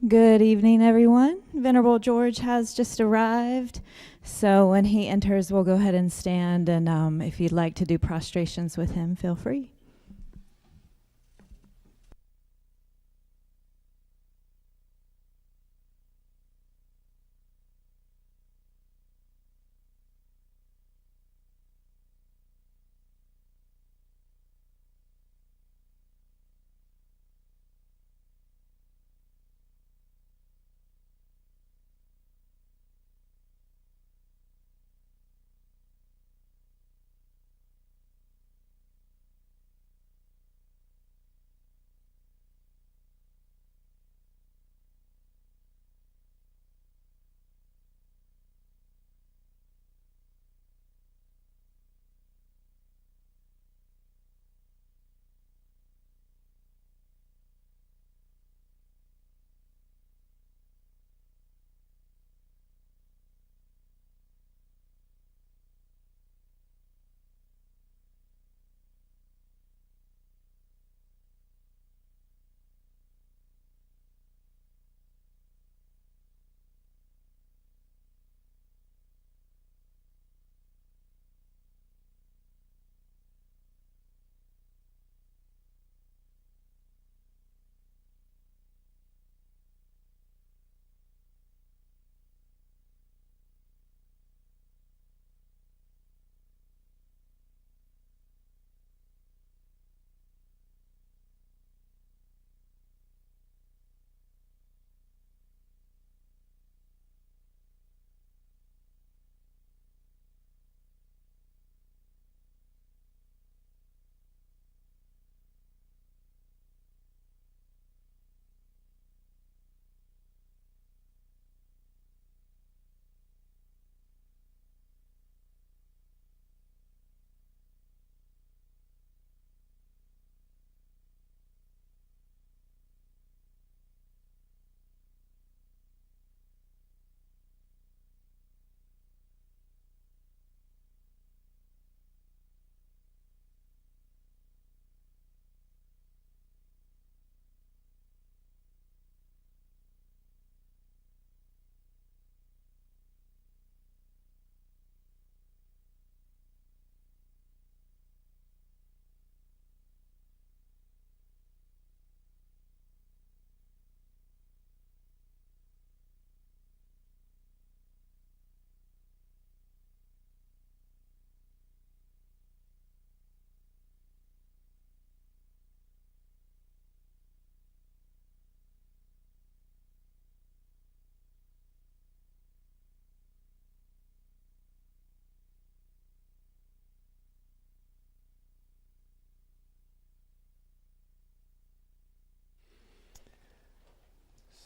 Good evening, everyone. Venerable George has just arrived. So when he enters, we'll go ahead and stand. And if you'd like to do prostrations with him, feel free.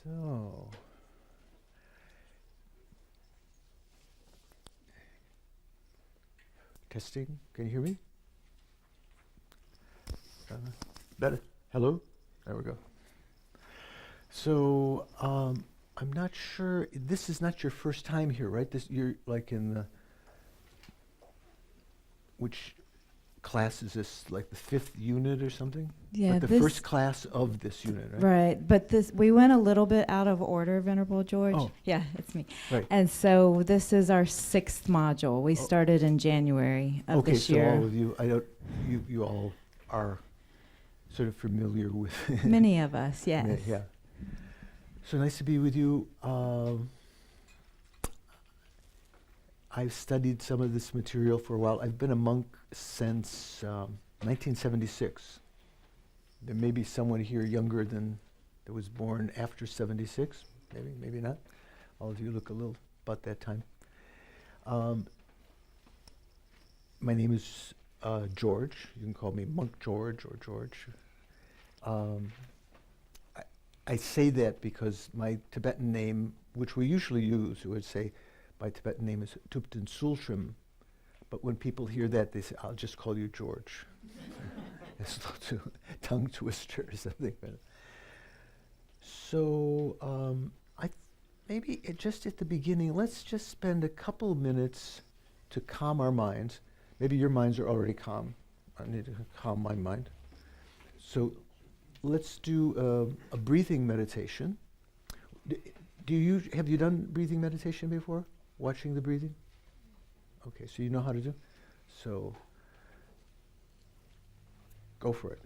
So, testing. Can you hear me? Better. Hello? There we go. So, I'm not sure. This is not your first time here, right? You're like in the. Which class is this? Like the 5th unit or something? Yeah, like the first class of this unit, right? Right, but we went a little bit out of order, Venerable George. Oh. Yeah, it's me. Right. And so this is our 6th module. We started in January of this year. Okay, so all of you, you all are sort of familiar with. Many of us, yes. Yeah. So nice to be with you. I've studied some of this material for a while. I've been a monk since 1976. There may be someone here younger that was born after 76. Maybe not. All of you look a little about that time. My name is George. You can call me Monk George or George. I say that because my Tibetan name, which we usually use, we would say my Tibetan name is Tupten Sulshrim, but when people hear that, they say, I'll just call you George. It's a little tongue twister or something. So maybe just at the beginning, let's just spend a couple minutes to calm our minds. Maybe your minds are already calm. I need to calm my mind. So let's do a breathing meditation. Have you done breathing meditation before? Watching the breathing? Okay, so you know how to do? So go for it.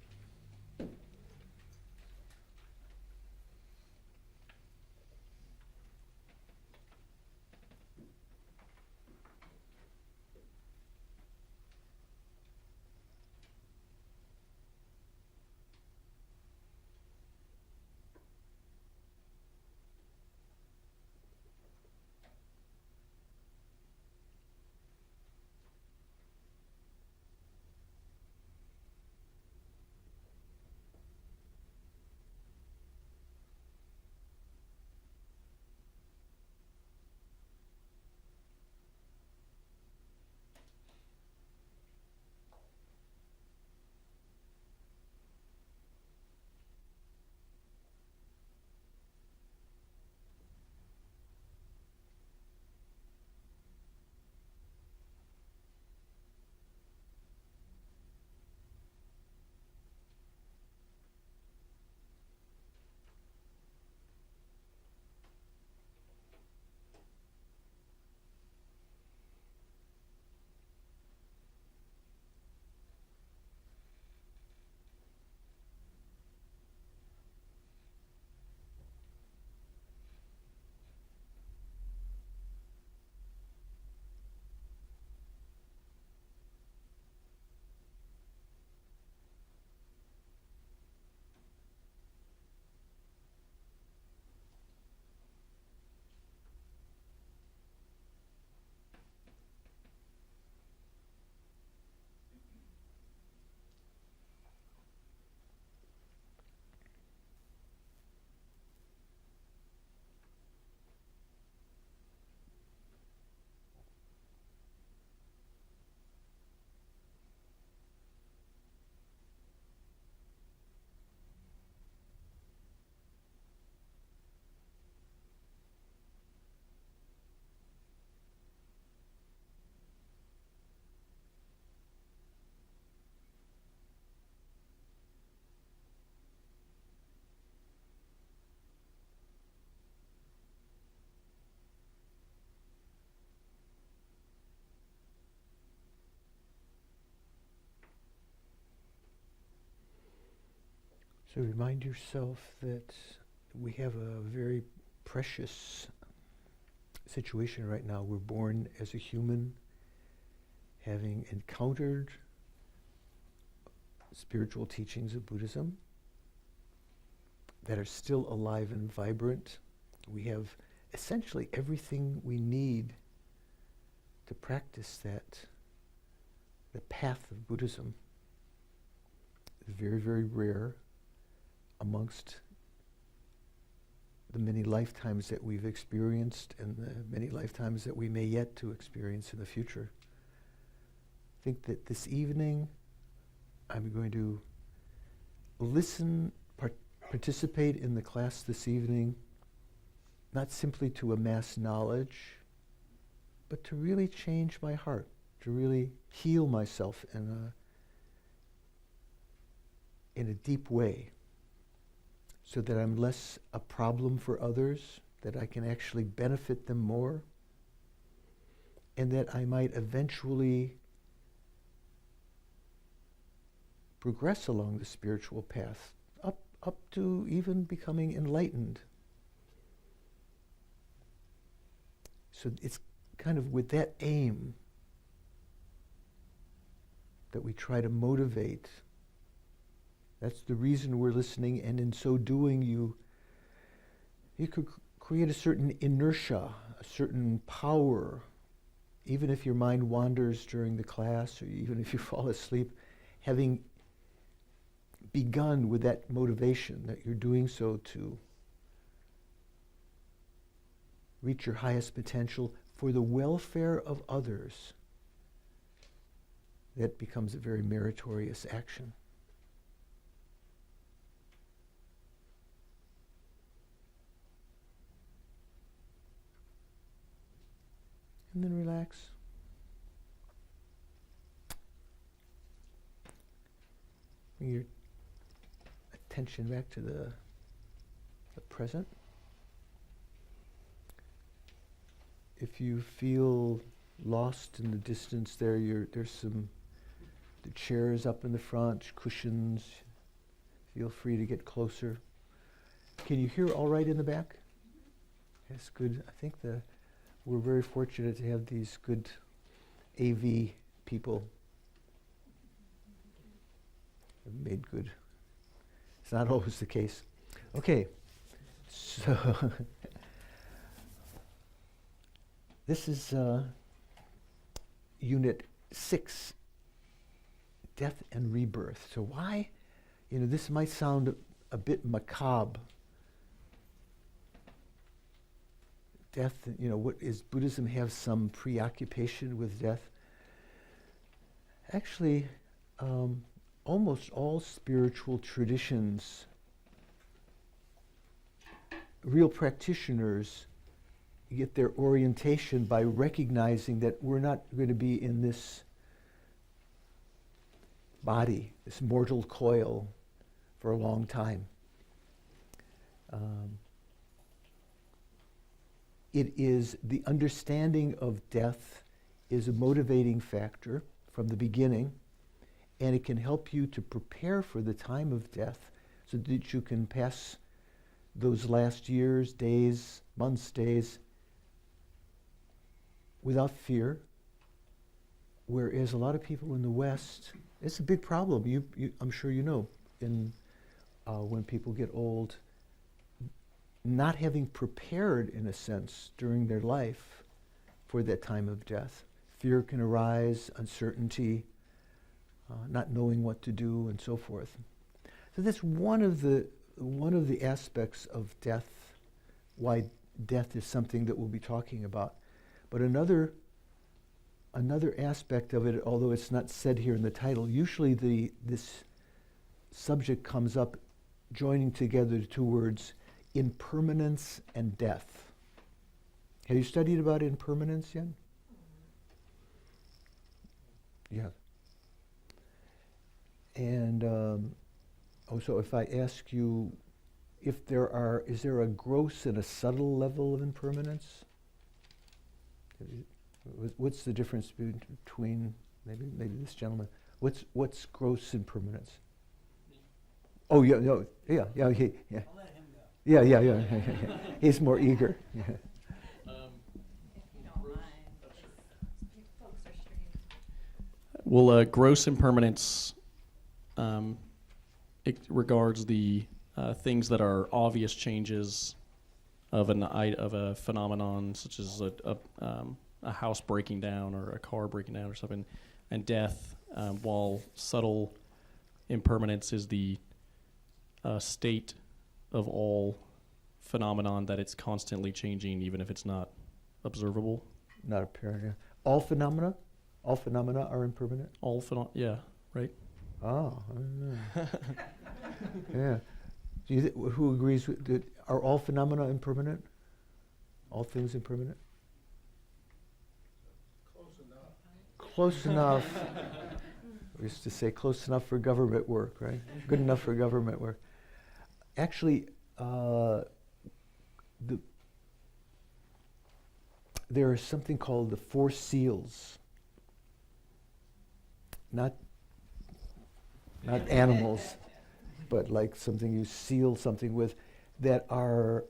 So remind yourself that we have a very precious situation right now. We're born as a human, having encountered spiritual teachings of Buddhism that are still alive and vibrant. We have essentially everything we need to practice that. The path of Buddhism is very, very rare amongst the many lifetimes that we've experienced and the many lifetimes that we may yet to experience in the future. I think that this evening I'm going to listen, participate in the class this evening, not simply to amass knowledge, but to really change my heart, to really heal myself in a deep way, so that I'm less a problem for others, that I can actually benefit them more, and that I might eventually progress along the spiritual path, up to even becoming enlightened. So it's kind of with that aim that we try to motivate. That's the reason we're listening, and in so doing, you could create a certain inertia, a certain power, even if your mind wanders during the class, or even if you fall asleep, having begun with that motivation that you're doing so to reach your highest potential for the welfare of others. That becomes a very meritorious action. And then relax. Bring your attention back to the present. if you feel lost in the distance there, there's the chairs up in the front, cushions. Feel free to get closer. Can you hear all right in the back? That's good. I think we're very fortunate to have these good AV people. Made good. It's not always the case. Okay, so this is Unit 6, Death and Rebirth. So why, this might sound a bit macabre. Death, what is Buddhism have some preoccupation with death? Actually, almost all spiritual traditions, real practitioners get their orientation by recognizing that we're not going to be in this body, this mortal coil, for a long time. It is the understanding of death is a motivating factor from the beginning, and it can help you to prepare for the time of death so that you can pass those last years, days, months, days without fear. Whereas a lot of people in the West, it's a big problem. I'm sure you know, when people get old, not having prepared, in a sense, during their life for that time of death. Fear can arise, uncertainty, not knowing what to do, and so forth. So that's one of the aspects of death, why death is something that we'll be talking about. But another aspect of it, although it's not said here in the title, usually this subject comes up joining together the two words, impermanence and death. Have you studied about impermanence yet? Yeah. And so if I ask you, is there a gross and a subtle level of impermanence? What's the difference between maybe this gentleman? What's gross impermanence? Oh yeah, no, yeah. I'll let him go. Yeah. He's more eager. Yeah. If you don't mind, folks are streaming. Well, gross impermanence, it regards the things that are obvious changes of a phenomenon, such as a house breaking down or a car breaking down or something, and death. While subtle impermanence is the state of all phenomenon, that it's constantly changing, even if it's not observable. Not apparent. Yeah. All phenomena are impermanent. Yeah, right. Oh, I don't know. Yeah. Who agrees with that? Are all phenomena impermanent? All things impermanent? Close enough. We used to say close enough for government work, right? Good enough for government work. Actually, there is something called the Four Seals. Not animals, but like something you seal something with, that are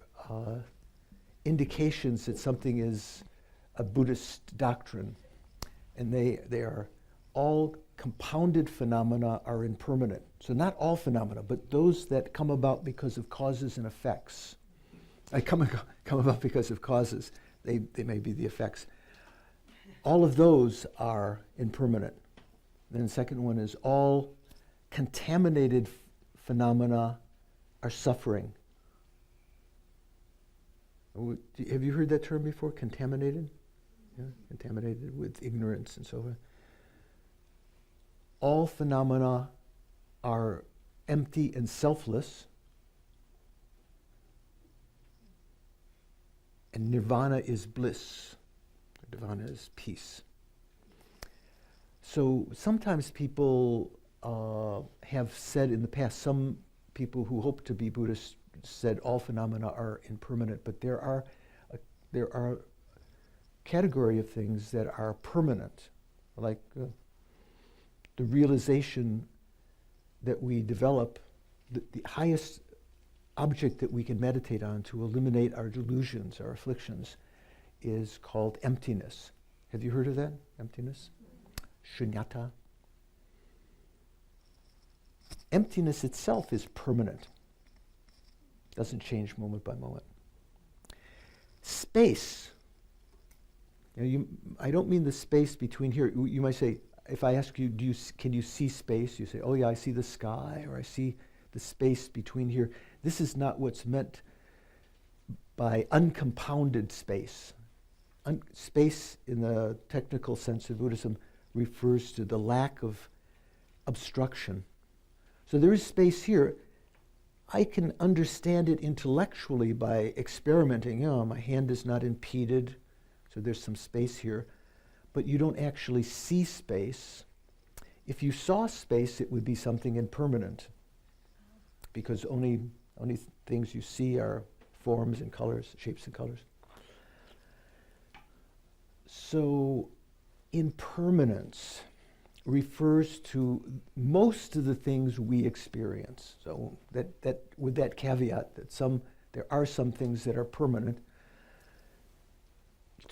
indications that something is a Buddhist doctrine. And they are all compounded phenomena are impermanent. So not all phenomena, but those that come about because of causes and effects. Come about because of causes. They may be the effects. All of those are impermanent. Then the second one is all contaminated phenomena are suffering. Have you heard that term before? Contaminated? Yeah, contaminated with ignorance and so forth. All phenomena are empty and selfless, and nirvana is bliss. Nirvana is peace. So sometimes people have said in the past, some people who hope to be Buddhists said all phenomena are impermanent, but there are category of things that are permanent, like the realization that we develop, the highest object that we can meditate on to eliminate our delusions, our afflictions, is called emptiness. Have you heard of that? Emptiness? Shunyata. Emptiness itself is permanent. Doesn't change moment by moment. Space. I don't mean the space between here. You might say, if I ask you, can you see space? You say, oh yeah, I see the sky, or I see the space between here. This is not what's meant by uncompounded space. Space, in the technical sense of Buddhism, refers to the lack of obstruction. So there is space here. I can understand it intellectually by experimenting. My hand is not impeded, so there's some space here. But you don't actually see space. If you saw space, it would be something impermanent, because only things you see are forms and colors, shapes and colors. So impermanence refers to most of the things we experience. So that with that caveat that there are some things that are permanent.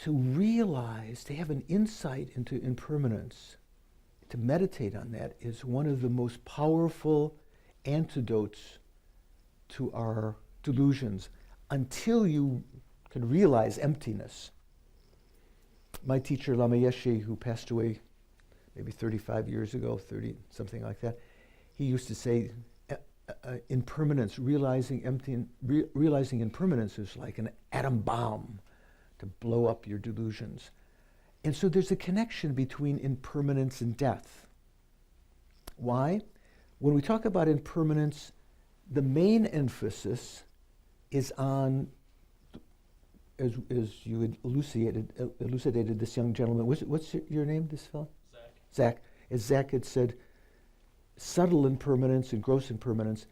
To realize, to have an insight into impermanence, to meditate on that, is one of the most powerful antidotes to our delusions until you can realize emptiness. My teacher, Lama Yeshe, who passed away maybe 35 years ago, 30, something like that, he used to say, impermanence, realizing impermanence is like an atom bomb to blow up your delusions. And so there's a connection between impermanence and death. Why? When we talk about impermanence, the main emphasis is on, as you had elucidated this young gentleman. What's your name, this fellow? Zach. As Zach had said, subtle impermanence and gross impermanence.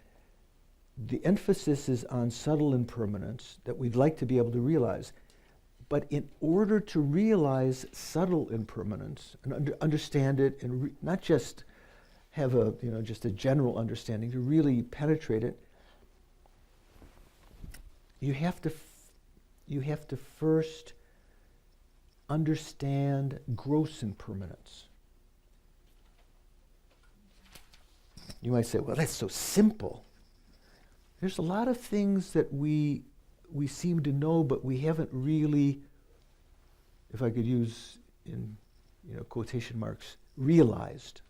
The emphasis is on subtle impermanence that we'd like to be able to realize. But in order to realize subtle impermanence and understand it, and not just have just a general understanding, to really penetrate it, you have to first understand gross impermanence. You might say, well, that's so simple. There's a lot of things that we seem to know, but we haven't really, if I could use in quotation marks, realized.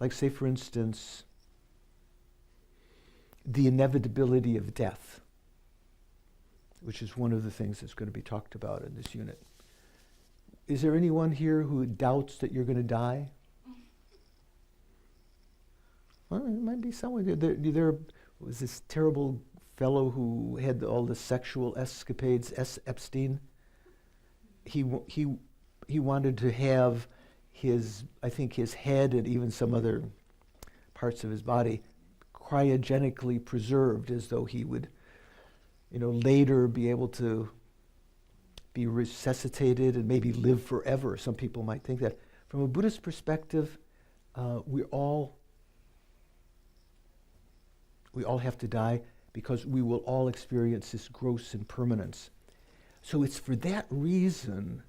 Like, say, for instance, the inevitability of death, which is one of the things that's going to be talked about in this unit. Is there anyone here who doubts that you're going to die? Well, there might be someone. There was this terrible fellow who had all the sexual escapades, Epstein. He wanted to have his head and even some other parts of his body cryogenically preserved, as though he would, later be able to be resuscitated and maybe live forever. Some people might think that. From a Buddhist perspective, we all have to die, because we will all experience this gross impermanence. So it's for that reason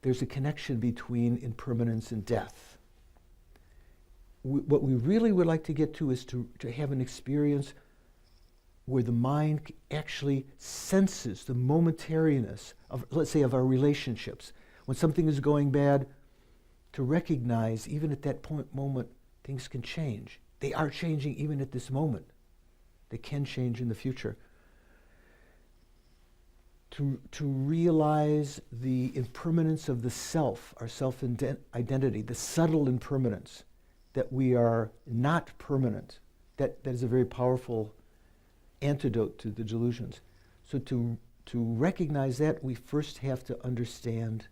there's a connection between impermanence and death. What we really would like to get to is to have an experience where the mind actually senses the momentariness of, let's say, of our relationships. When something is going bad, to recognize even at that moment things can change. They are changing even at this moment. They can change in the future. To realize the impermanence of the self, our self-identity, the subtle impermanence, that we are not permanent. That is a very powerful antidote to the delusions. So to recognize that, we first have to understand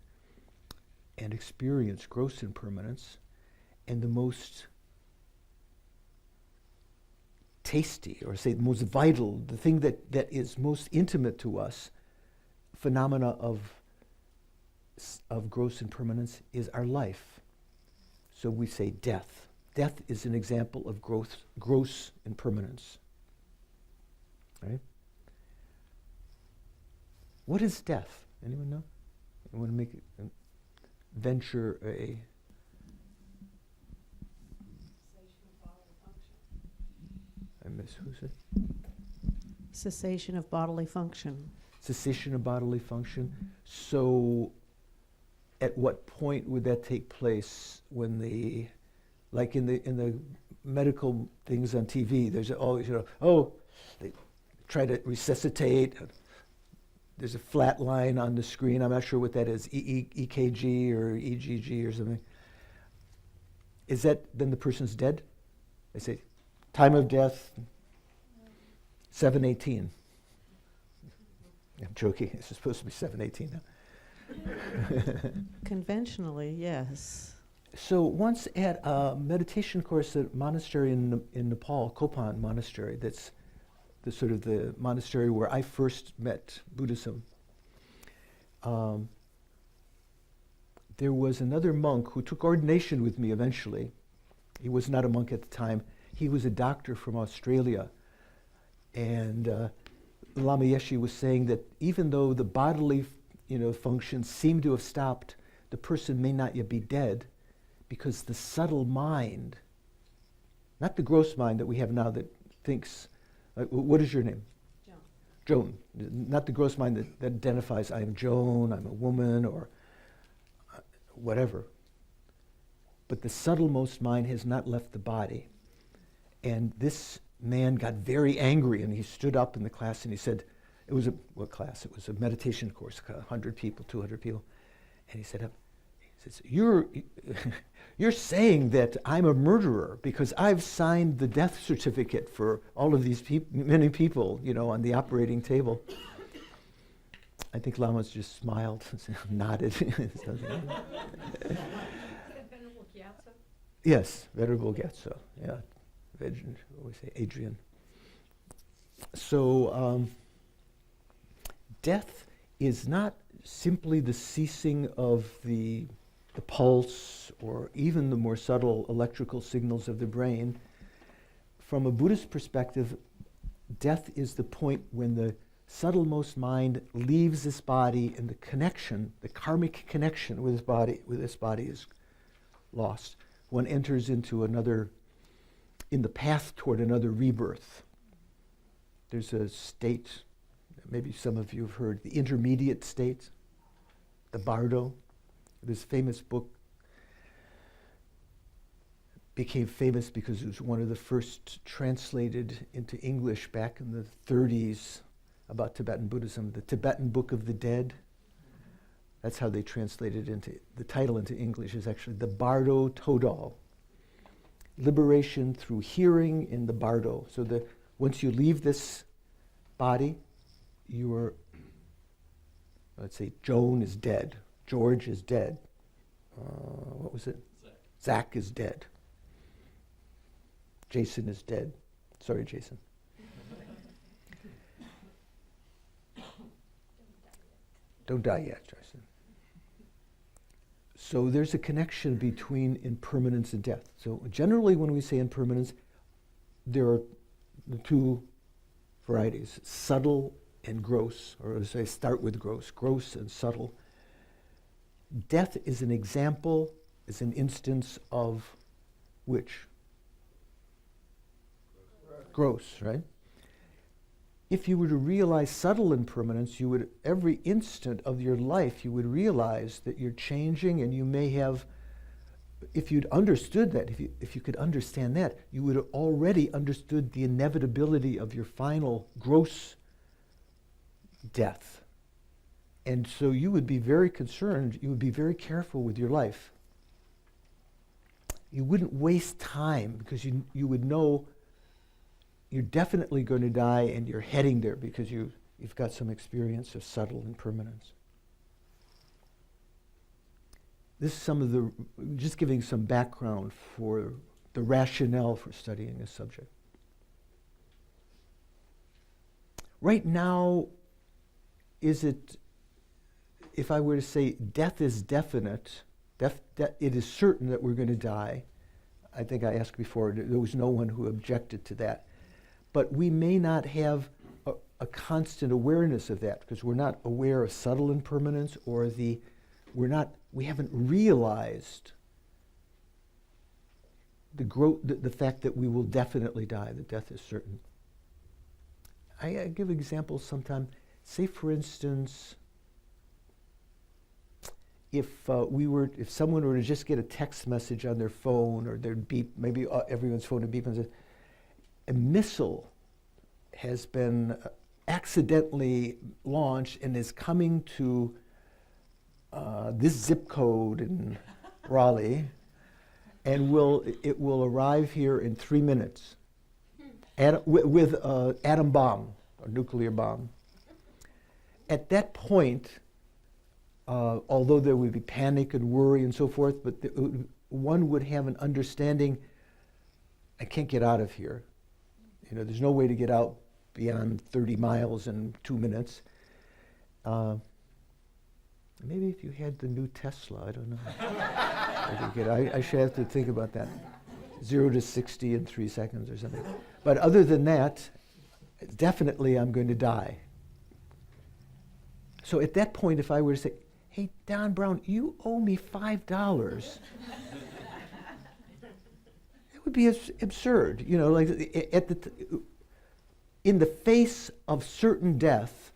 and experience gross impermanence, and the most tasty, or say the most vital, the thing that is most intimate to us, phenomena of of gross impermanence is our life. So we say death. Death is an example of gross impermanence. Right? What is death? Anyone know? I want to make venture a... I miss, who's it? Cessation of bodily function. Cessation of bodily function. So at what point would that take place when the, like in the medical things on TV, there's always, they try to resuscitate. There's a flat line on the screen. I'm not sure what that is, EKG or EGG or something. Is that then the person's dead? They say, time of death, 7:18. I'm joking. It's supposed to be 7:18 now. Conventionally, yes. So once at a meditation course at a monastery in Nepal, Kopan Monastery, that's the sort of the monastery where I first met Buddhism, there was another monk who took ordination with me eventually. He was not a monk at the time. He was a doctor from Australia. And Lama Yeshe was saying that even though the bodily functions seem to have stopped, the person may not yet be dead because the subtle mind, not the gross mind that we have now that thinks, what is your name? Joan. Not the gross mind that identifies, I am Joan, I'm a woman, or whatever. But the subtlemost mind has not left the body. And this man got very angry, and he stood up in the class and he said, it was what class? It was a meditation course, 100 people, 200 people. And he said, you're saying that I'm a murderer because I've signed the death certificate for all of these many people, on the operating table. I think Lama's just smiled, nodded. Yes, Venerable Gyatso, yeah. What we say, Adrian. So death is not simply the ceasing of the pulse or even the more subtle electrical signals of the brain. From a Buddhist perspective, death is the point when the subtlemost mind leaves this body and the connection, the karmic connection with this body is lost. One enters into in the path toward another rebirth. There's a state, maybe some of you have heard, the intermediate state, the Bardo. This famous book became famous because it was one of the first translated into English back in the 30s about Tibetan Buddhism, the Tibetan Book of the Dead. That's how they translated the title into English is actually the Bardo Todal. Liberation through hearing in the Bardo. So once you leave this body, let's say Joan is dead, George is dead. What was it? Zach is dead. Jason is dead. Sorry, Jason. Don't die yet, Jason. So there's a connection between impermanence and death. So generally when we say impermanence, there are the two varieties, subtle and gross, or as I start with gross and subtle. Death is an example, is an instance of which? Gross, right? If you were to realize subtle impermanence, you would, every instant of your life, you would realize that you're changing, and you may have, if you'd understood that, if you could understand that, you would have already understood the inevitability of your final gross death. And so you would be very concerned, you would be very careful with your life. You wouldn't waste time because you would know you're definitely going to die and you're heading there because you've got some experience of subtle impermanence. This is just giving some background for the rationale for studying this subject. Right now, is it if I were to say death is definite, it is certain that we're going to die. I think I asked before, there was no one who objected to that. But we may not have a constant awareness of that because we're not aware of subtle impermanence, or we haven't realized the fact that we will definitely die, that death is certain. I give examples sometimes. Say, for instance, if someone were to just get a text message on their phone, or their beep, maybe everyone's phone would beep and says, a missile has been accidentally launched and is coming to this zip code in Raleigh, and it will arrive here in 3 minutes with atom bomb or nuclear bomb. At that point, although there would be panic and worry and so forth, but one would have an understanding, I can't get out of here. There's no way to get out beyond 30 miles in 2 minutes. Maybe if you had the new Tesla, I don't know. I should have to think about that. 0 to 60 in 3 seconds or something. But other than that, definitely I'm going to die. So at that point, if I were to say, hey, Don Brown, you owe me $5, it would be absurd. Like in the face of certain death,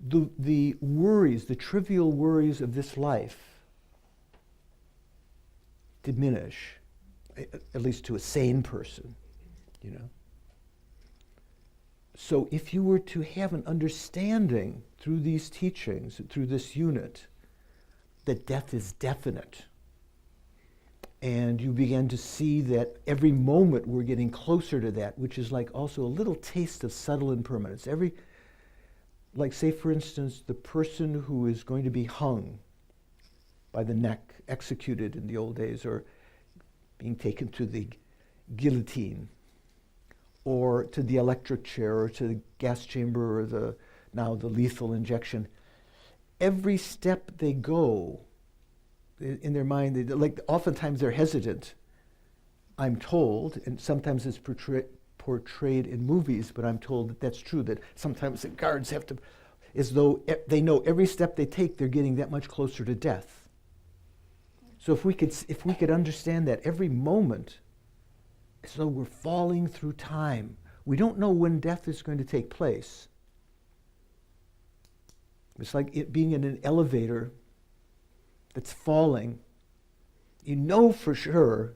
the worries, the trivial worries of this life diminish, at least to a sane person, So if you were to have an understanding through these teachings, through this unit, that death is definite, and you begin to see that every moment we're getting closer to that, which is like also a little taste of subtle impermanence. Like say for instance, the person who is going to be hung by the neck, executed in the old days, or being taken to the guillotine, or to the electric chair, or to the gas chamber, or now the lethal injection. Every step they go, in their mind, oftentimes they're hesitant, I'm told, and sometimes it's portrayed in movies, but I'm told that that's true, that sometimes the guards have to, as though they know every step they take, they're getting that much closer to death. So if we could understand that every moment, as though we're falling through time. We don't know when death is going to take place. It's like it being in an elevator that's falling. You know for sure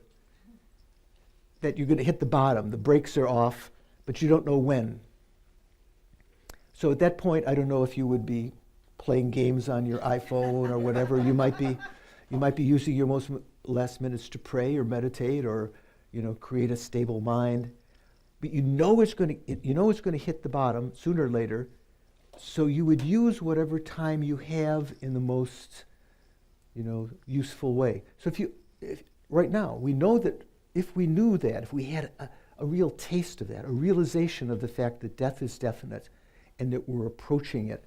that you're going to hit the bottom. The brakes are off, but you don't know when. So at that point, I don't know if you would be playing games on your iPhone or whatever. You might be using your last minutes to pray or meditate, or create a stable mind. But you know it's going to hit the bottom sooner or later. So you would use whatever time you have in the most, useful way. So if right now, we know that if we knew that, if we had a real taste of that, a realization of the fact that death is definite and that we're approaching it.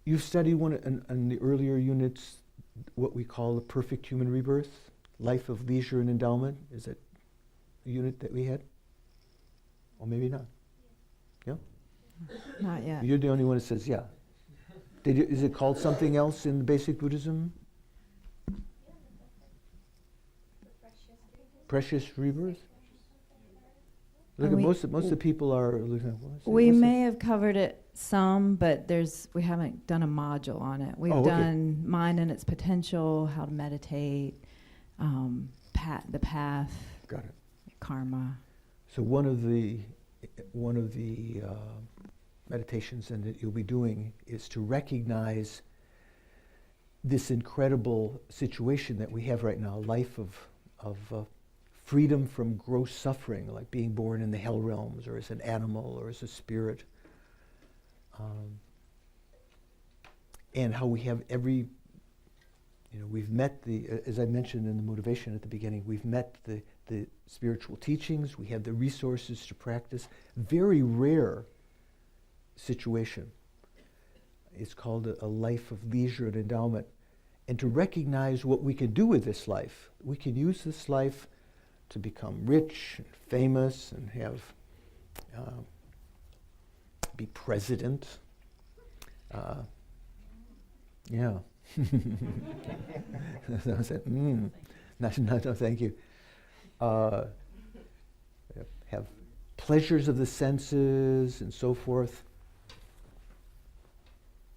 You've studied one in the earlier units, what we call the perfect human rebirth, life of leisure and endowment. Is it a unit that we had? Or maybe not. Yeah? Not yet. You're the only one that says yeah. Is it called something else in basic Buddhism? Precious rebirth? Look, most of the people are looking at we may have covered it some, but we haven't done a module on it. We've done mind and its potential, how to meditate, the path. Got it. Karma. So one of the meditations that you'll be doing is to recognize this incredible situation that we have right now, a life of freedom from gross suffering, like being born in the hell realms, or as an animal, or as a spirit, and how we have we've met as I mentioned in the motivation at the beginning, we've met the spiritual teachings, we have the resources to practice. Very rare situation. It's called a life of leisure and endowment. And to recognize what we can do with this life. We can use this life to become rich and famous and have be president. Yeah. So I said, no, thank you. Have pleasures of the senses and so forth.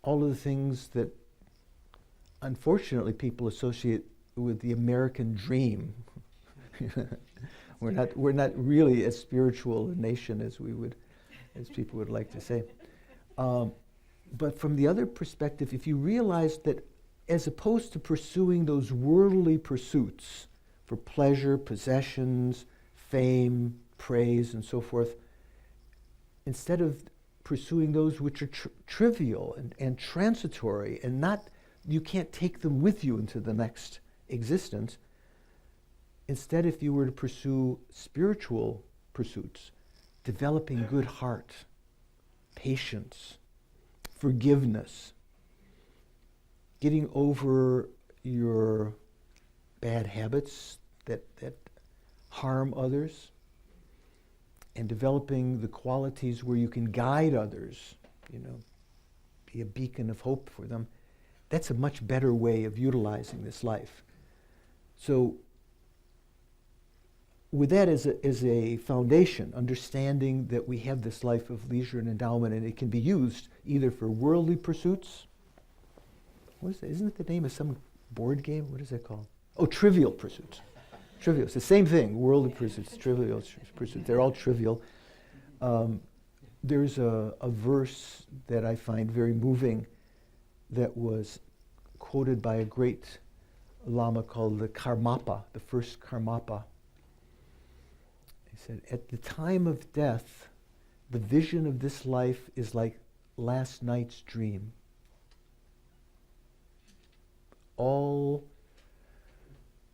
All of the things that unfortunately people associate with the American dream. We're not really as spiritual a nation as people would like to say. But from the other perspective, if you realize that as opposed to pursuing those worldly pursuits for pleasure, possessions, fame, praise, and so forth, instead of pursuing those which are trivial and transitory and not, you can't take them with you into the next existence. Instead, if you were to pursue spiritual pursuits, developing good heart, patience, forgiveness, getting over your bad habits that harm others, and developing the qualities where you can guide others, be a beacon of hope for them, that's a much better way of utilizing this life. So with that as a foundation, understanding that we have this life of leisure and endowment, and it can be used either for worldly pursuits. What is that? Isn't it the name of some board game? What is that called? Oh, trivial pursuits. Trivial. It's the same thing. Worldly pursuits, trivial pursuits. They're all trivial. There's a verse that I find very moving that was quoted by a great Lama called the Karmapa, the first Karmapa. He said, at the time of death, the vision of this life is like last night's dream. All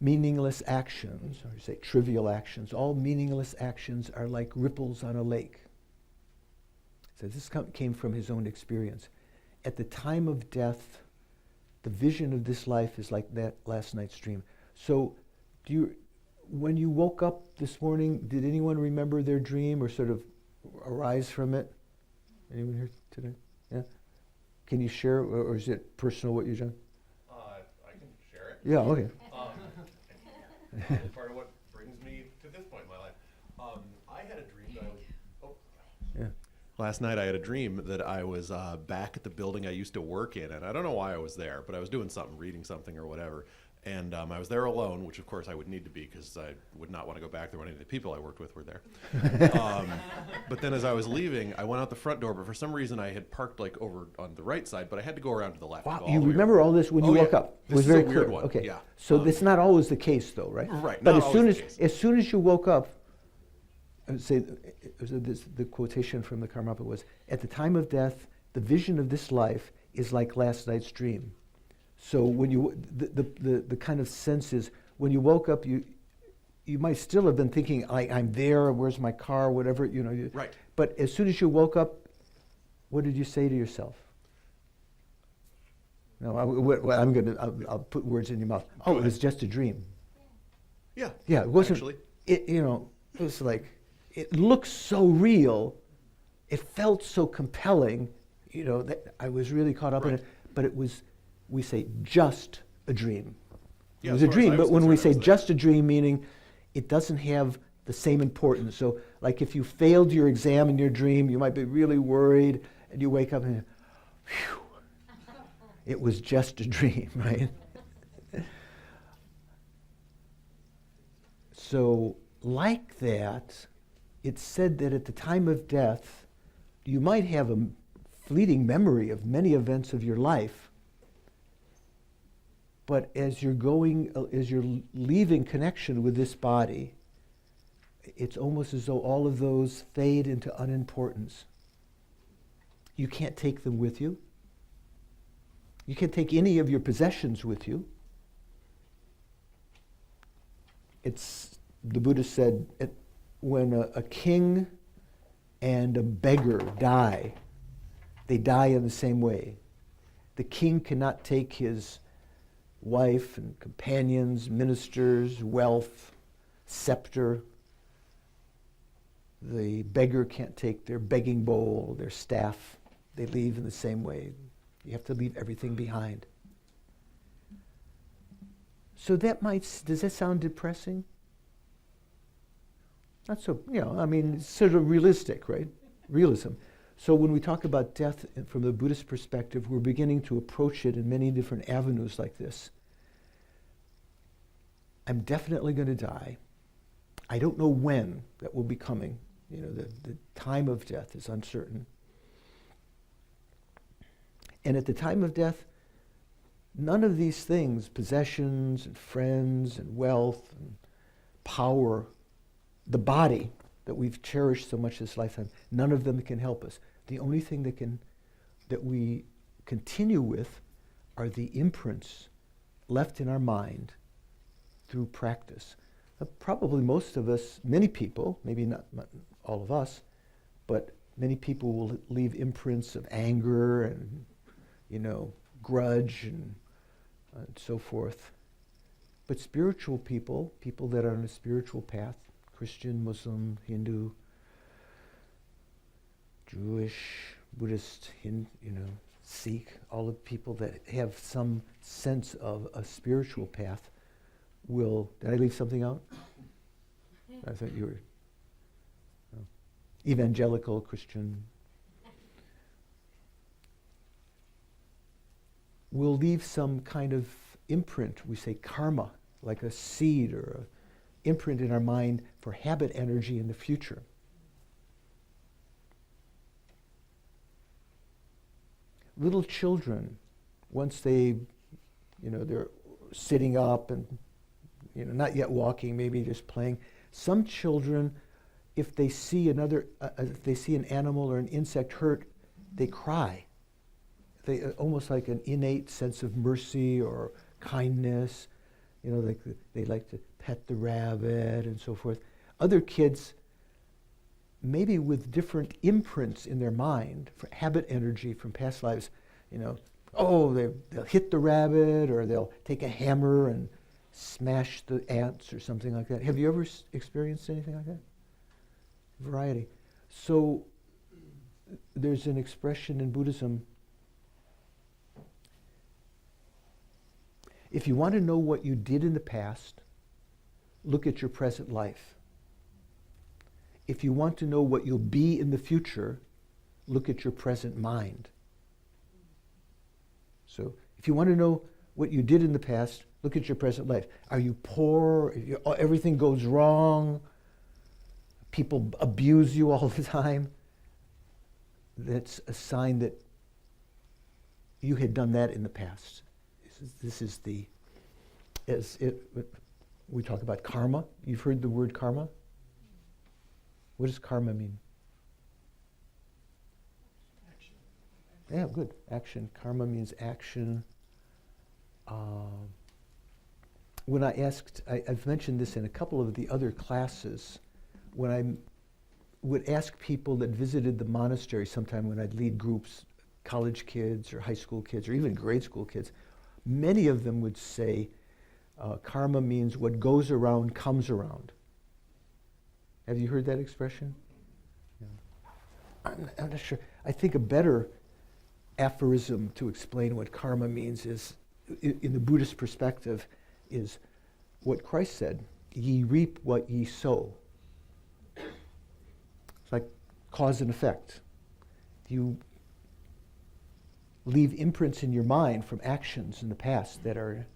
meaningless actions, or you say trivial actions, all meaningless actions are like ripples on a lake. So this came from his own experience. At the time of death, the vision of this life is like that last night's dream. So when you woke up this morning, did anyone remember their dream or sort of arise from it? Anyone here today? Yeah? Can you share, or is it personal what you've done? I can share it. Yeah, okay. It's part of what brings me to this point in my life. I had a dream that I was... Yeah. Last night I had a dream that I was back at the building I used to work in, and I don't know why I was there, but I was doing something, reading something or whatever, and I was there alone, which of course I would need to be because I would not want to go back there when any of the people I worked with were there. But then as I was leaving, I went out the front door, but for some reason I had parked like over on the right side, but I had to go around to the left. Wow, you remember all this when you woke up? It was very clear. One. Okay, yeah. So that's not always the case, though, right? Right. But not as soon as you woke up, the quotation from the Karmapa was, "At the time of death, the vision of this life is like last night's dream." So when the kind of sense is when you woke up, you might still have been thinking, I'm there. Where's my car? Whatever Right. But as soon as you woke up, what did you say to yourself? No, I'll put words in your mouth. Go It ahead. was just a dream. Yeah. Yeah, it wasn't. Actually. It was like it looked so real. It felt so compelling. That I was really caught up in Right. it. But it was, we say, just a dream. Yeah, It was as a far as dream, I but was when we say concerned, it was just a dream, meaning it doesn't have the same importance. So, like if you failed your exam in your dream, you might be really worried, and you wake up and, whew, it was just a dream, right? So, like that, it's said that at the time of death, you might have a fleeting memory of many events of your life, but as you're leaving connection with this body, it's almost as though all of those fade into unimportance. You can't take them with you. You can't take any of your possessions with you. The Buddha said, when a king and a beggar die, they die in the same way. The king cannot take his wife and companions, ministers, wealth, scepter. The beggar can't take their begging bowl, their staff. They leave in the same way. You have to leave everything behind. So does that sound depressing? Not so, it's sort of realistic, right? Realism. So when we talk about death from the Buddhist perspective, we're beginning to approach it in many different avenues like this. I'm definitely going to die. I don't know when that will be coming. The time of death is uncertain. And at the time of death, none of these things, possessions and friends and wealth and power, the body that we've cherished so much this lifetime, none of them can help us. The only thing that we continue with are the imprints left in our mind through practice. Probably most of us, many people, maybe not all of us, but many people will leave imprints of anger and, grudge and so forth. But spiritual people that are on a spiritual path, Christian, Muslim, Hindu, Jewish, Buddhist, Sikh, all the people that have some sense of a spiritual path will... Did I leave something out? I thought you were... No. Evangelical, Christian. Will leave some kind of imprint, we say karma, like a seed or an imprint in our mind for habit energy in the future. Little children, once they're sitting up and, not yet walking, maybe just playing. Some children, if they see if they see an animal or an insect hurt, they cry. They almost like an innate sense of mercy or kindness. They like to pet the rabbit and so forth. Other kids, maybe with different imprints in their mind, for habit energy from past lives, they'll hit the rabbit or they'll take a hammer and smash the ants or something like that. Have you ever experienced anything like that? Variety. So there's an expression in Buddhism, if you want to know what you did in the past, look at your present life. If you want to know what you'll be in the future, look at your present mind. So if you want to know what you did in the past, look at your present life. Are you poor? Everything goes wrong? People abuse you all the time? That's a sign that you had done that in the past. We talk about karma. You've heard the word karma? What does karma mean? Action. Yeah, good. Action. Karma means action. When I asked, I've mentioned this in a couple of the other classes, when I would ask people that visited the monastery sometime when I'd lead groups, college kids or high school kids or even grade school kids, many of them would say karma means what goes around comes around. Have you heard that expression? Yeah. I'm not sure. I think a better aphorism to explain what karma means is, in the Buddhist perspective, is what Christ said, ye reap what ye sow. It's like cause and effect. You leave imprints in your mind from actions in the past that are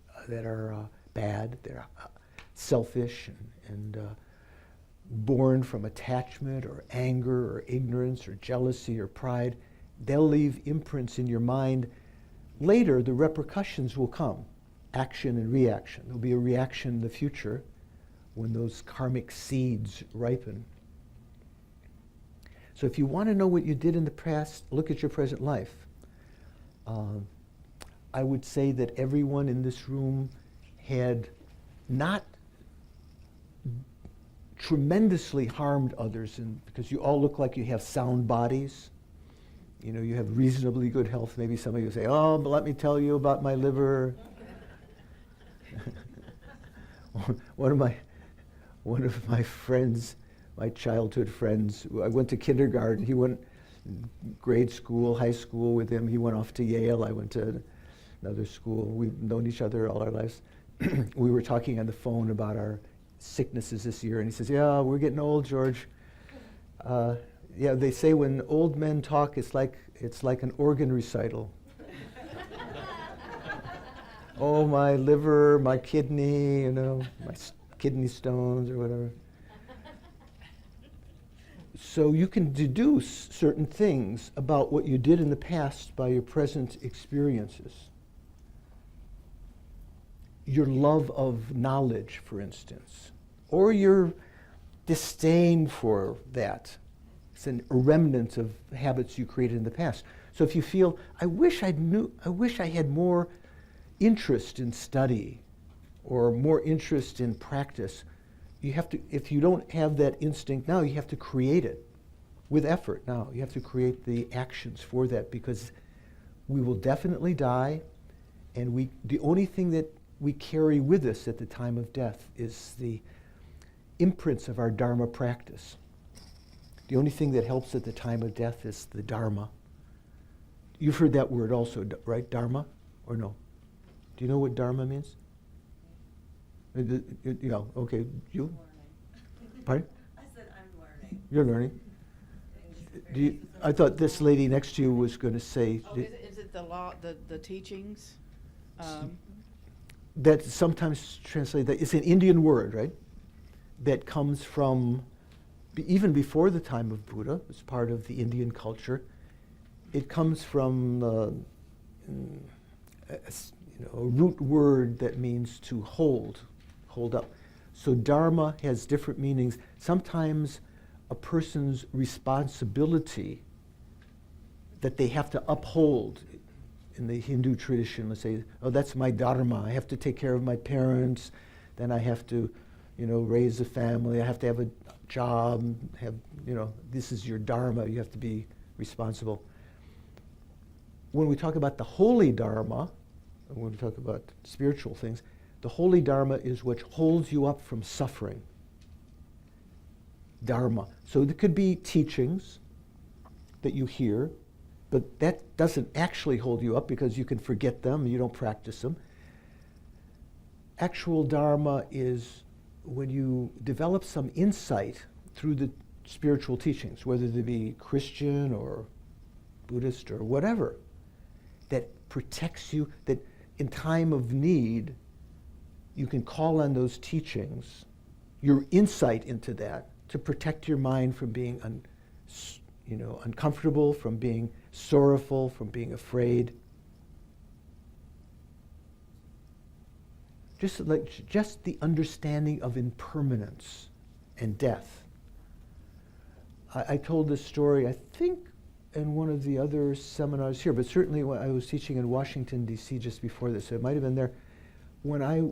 bad, they're selfish and born from attachment or anger or ignorance or jealousy or pride. They'll leave imprints in your mind. Later, the repercussions will come, action and reaction. There'll be a reaction in the future when those karmic seeds ripen. So if you want to know what you did in the past, look at your present life. I would say that everyone in this room had not tremendously harmed others, because you all look like you have sound bodies. you have reasonably good health. Maybe some of you say, oh, but let me tell you about my liver. One of my friends, my childhood friends, I went to kindergarten. He went grade school, high school with him. He went off to Yale. I went to another school. We've known each other all our lives. We were talking on the phone about our sicknesses this year, and he says, yeah, we're getting old, George. Yeah, they say when old men talk, it's like an organ recital. Oh, my liver, my kidney, my kidney stones or whatever. So you can deduce certain things about what you did in the past by your present experiences. Your love of knowledge, for instance, or your disdain for that. It's a remnant of habits you created in the past. So if you feel, I wish I had more interest in study or more interest in practice, you have to, if you don't have that instinct now, you have to create it with effort now. You have to create the actions for that, because we will definitely die, and the only thing that we carry with us at the time of death is the imprints of our Dharma practice. The only thing that helps at the time of death is the Dharma. You've heard that word also, right? Dharma, or no? Do you know what Dharma means? Okay, you? Pardon? I said I'm learning. You're learning. I thought this lady next to you was going to say. Oh, is it the law, the teachings? That sometimes translated that. It's an Indian word, right? That comes from even before the time of Buddha. It's part of the Indian culture. It comes from a root word that means to hold up. So Dharma has different meanings. Sometimes a person's responsibility that they have to uphold. In the Hindu tradition, let's say, oh, that's my dharma. I have to take care of my parents. Then I have to, raise a family. I have to have a job. This is your dharma. You have to be responsible. When we talk about the holy dharma, when we talk about spiritual things, the holy dharma is what holds you up from suffering. Dharma. So there could be teachings that you hear, but that doesn't actually hold you up because you can forget them, you don't practice them. Actual Dharma is when you develop some insight through the spiritual teachings, whether they be Christian or Buddhist or whatever, that protects you, that in time of need, you can call on those teachings, your insight into that, to protect your mind from being uncomfortable, from being sorrowful, from being afraid. Just the understanding of impermanence and death. I told this story, I think, in one of the other seminars here, but certainly when I was teaching in Washington, D.C. just before this, so it might have been there. When I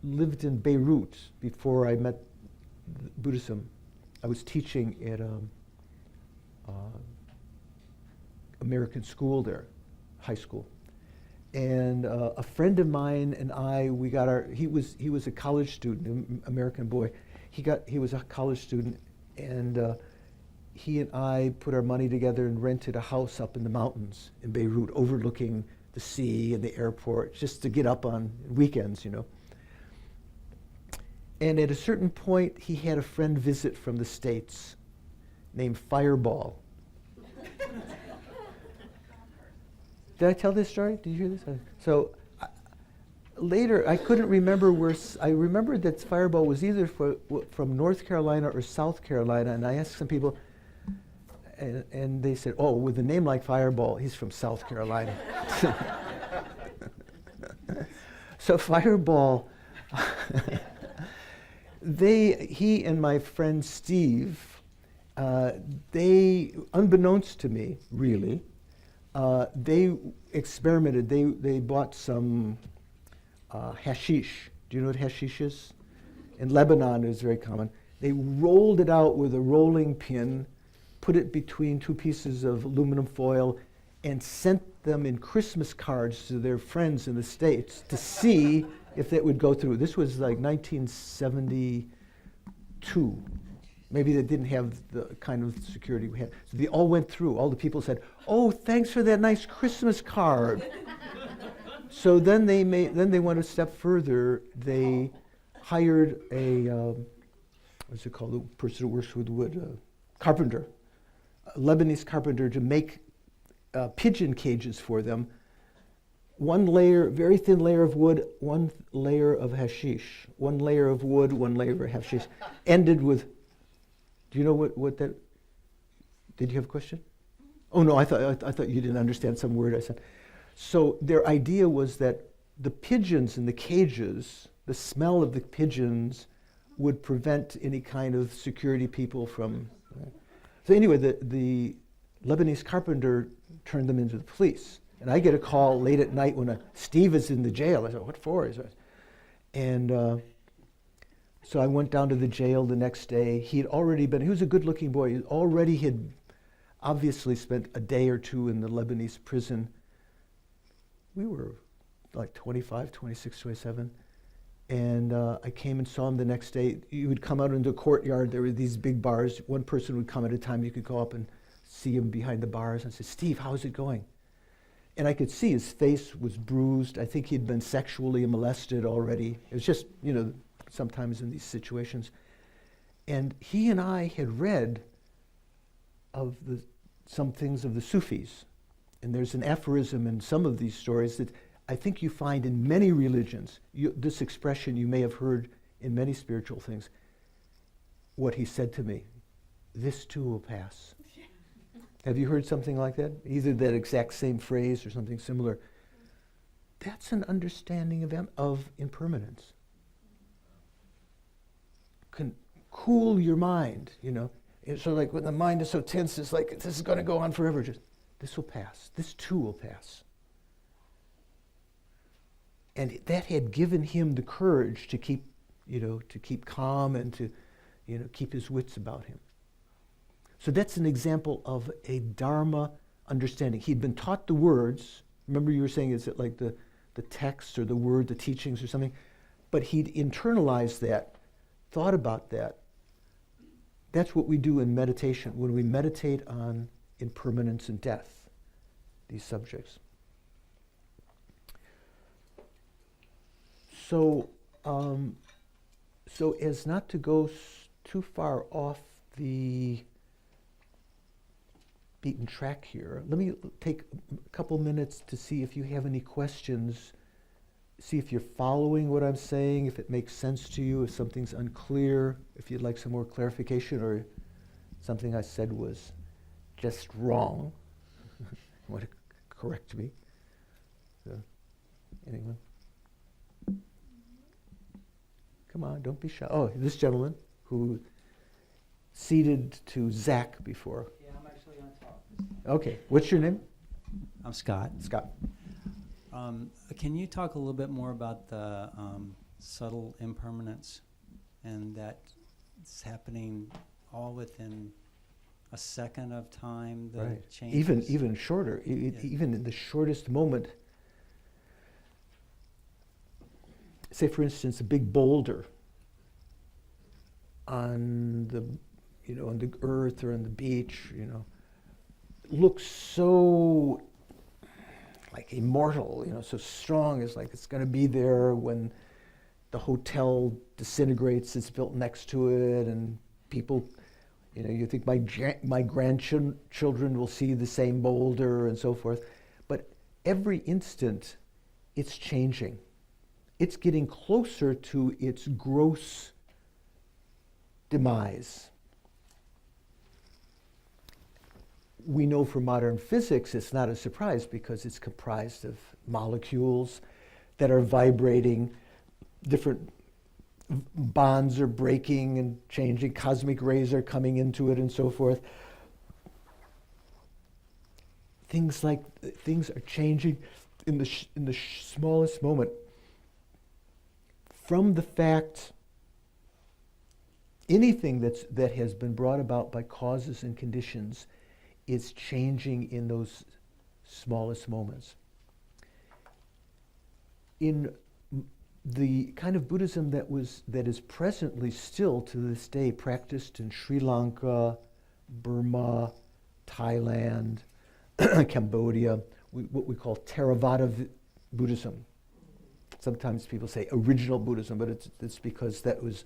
lived in Beirut, before I met Buddhism, I was teaching at American school there, high school. And a friend of mine and I, he was a college student, an American boy. He was a college student, and he and I put our money together and rented a house up in the mountains in Beirut, overlooking the sea and the airport, just to get up on weekends, And at a certain point, he had a friend visit from the States named Fireball. Did I tell this story? Did you hear this? So later, I couldn't remember where. I remembered that Fireball was either from North Carolina or South Carolina, and I asked some people, and they said, "Oh, with a name like Fireball, he's from South Carolina." So Fireball, he and my friend Steve, they, unbeknownst to me, really. They experimented. They bought some hashish. Do you know what hashish is? In Lebanon, it was very common. They rolled it out with a rolling pin put it between two pieces of aluminum foil, and sent them in Christmas cards to their friends in the States to see if that would go through. This was like 1972. Maybe they didn't have the kind of security we had. So they all went through. All the people said, "Oh, thanks for that nice Christmas card." So then they went a step further. They hired a what's it called? The person who works with wood, carpenter, a Lebanese carpenter, to make pigeon cages for them. One layer, very thin layer of wood, one layer of hashish. One layer of wood, one layer of hashish. Ended with, do you know what that, did you have a question? Oh no, I thought you didn't understand some word I said. So their idea was that the pigeons in the cages, the smell of the pigeons would prevent any kind of security people from. So anyway, the Lebanese carpenter turned them into the police. And I get a call late at night when Steve is in the jail. I said, "What for?" And so I went down to the jail the next day. He was a good-looking boy. He had obviously spent a day or two in the Lebanese prison. We were like 25, 26, 27. And I came and saw him the next day. You would come out into the courtyard. There were these big bars. One person would come at a time. You could go up and see him behind the bars. And I said, "Steve, how's it going?" And I could see his face was bruised. I think he'd been sexually molested already. It was just, sometimes in these situations. And he and I had read of some things of the Sufis. And there's an aphorism in some of these stories that I think you find in many religions. This expression you may have heard in many spiritual things. What he said to me, "This too will pass." Have you heard something like that? Either that exact same phrase or something similar. That's an understanding of impermanence. Can cool your mind, It's sort of like when the mind is so tense, it's like, this is going to go on forever. Just, this will pass. This too will pass. And that had given him the courage to keep calm and to, keep his wits about him. So that's an example of a Dharma understanding. He'd been taught the words. Remember you were saying, is it like the text or the word, the teachings or something? But he'd internalized that, thought about that. That's what we do in meditation, when we meditate on impermanence and death, these subjects. So as not to go too far off the beaten track here, let me take a couple minutes to see if you have any questions, see if you're following what I'm saying, if it makes sense to you, if something's unclear, if you'd like some more clarification, or something I said was just wrong. You want to correct me? So, anyone? Come on, don't be shy. Oh, this gentleman who ceded to Zach before. Yeah, I'm actually going to talk. Okay, what's your name? I'm Scott. Scott. Can you talk a little bit more about the subtle impermanence, and that it's happening all within a second of time, the Right. changes? Even shorter, even in the shortest moment. Say, for instance, a big boulder on the earth or on the beach, looks so like immortal, so strong. It's like it's going to be there when the hotel disintegrates. It's built next to it, and people, you think my grandchildren will see the same boulder and so forth. But every instant, it's changing. It's getting closer to its gross demise. We know from modern physics it's not a surprise, because it's comprised of molecules that are vibrating, different bonds are breaking and changing, cosmic rays are coming into it and so forth. Things are changing in the smallest moment. From the fact anything that has been brought about by causes and conditions is changing in those smallest moments. In the kind of Buddhism that is presently still to this day practiced in Sri Lanka, Burma, Thailand, Cambodia, what we call Theravada Buddhism. Sometimes people say original Buddhism, but it's because that was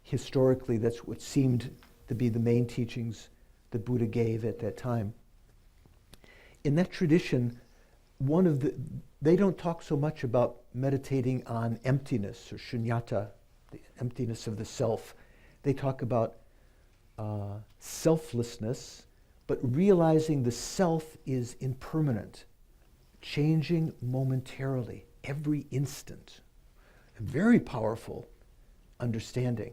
historically, that's what seemed to be the main teachings that Buddha gave at that time. In that tradition, they don't talk so much about meditating on emptiness or shunyata, the emptiness of the self. They talk about selflessness, but realizing the self is impermanent, changing momentarily, every instant. A very powerful understanding.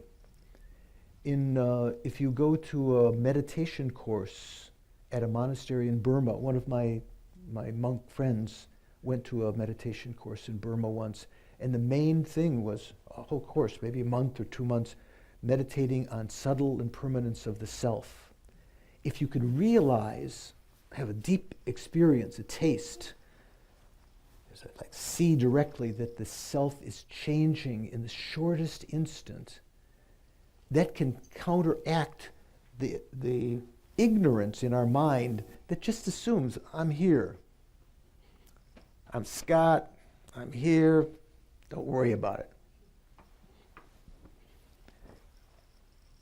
If you go to a meditation course at a monastery in Burma, one of my monk friends went to a meditation course in Burma once, and the main thing was a whole course, maybe a month or 2 months, meditating on subtle impermanence of the self. If you could realize, have a deep experience, a taste, like see directly that the self is changing in the shortest instant, that can counteract the ignorance in our mind that just assumes, I'm here. I'm Scott, I'm here, don't worry about it.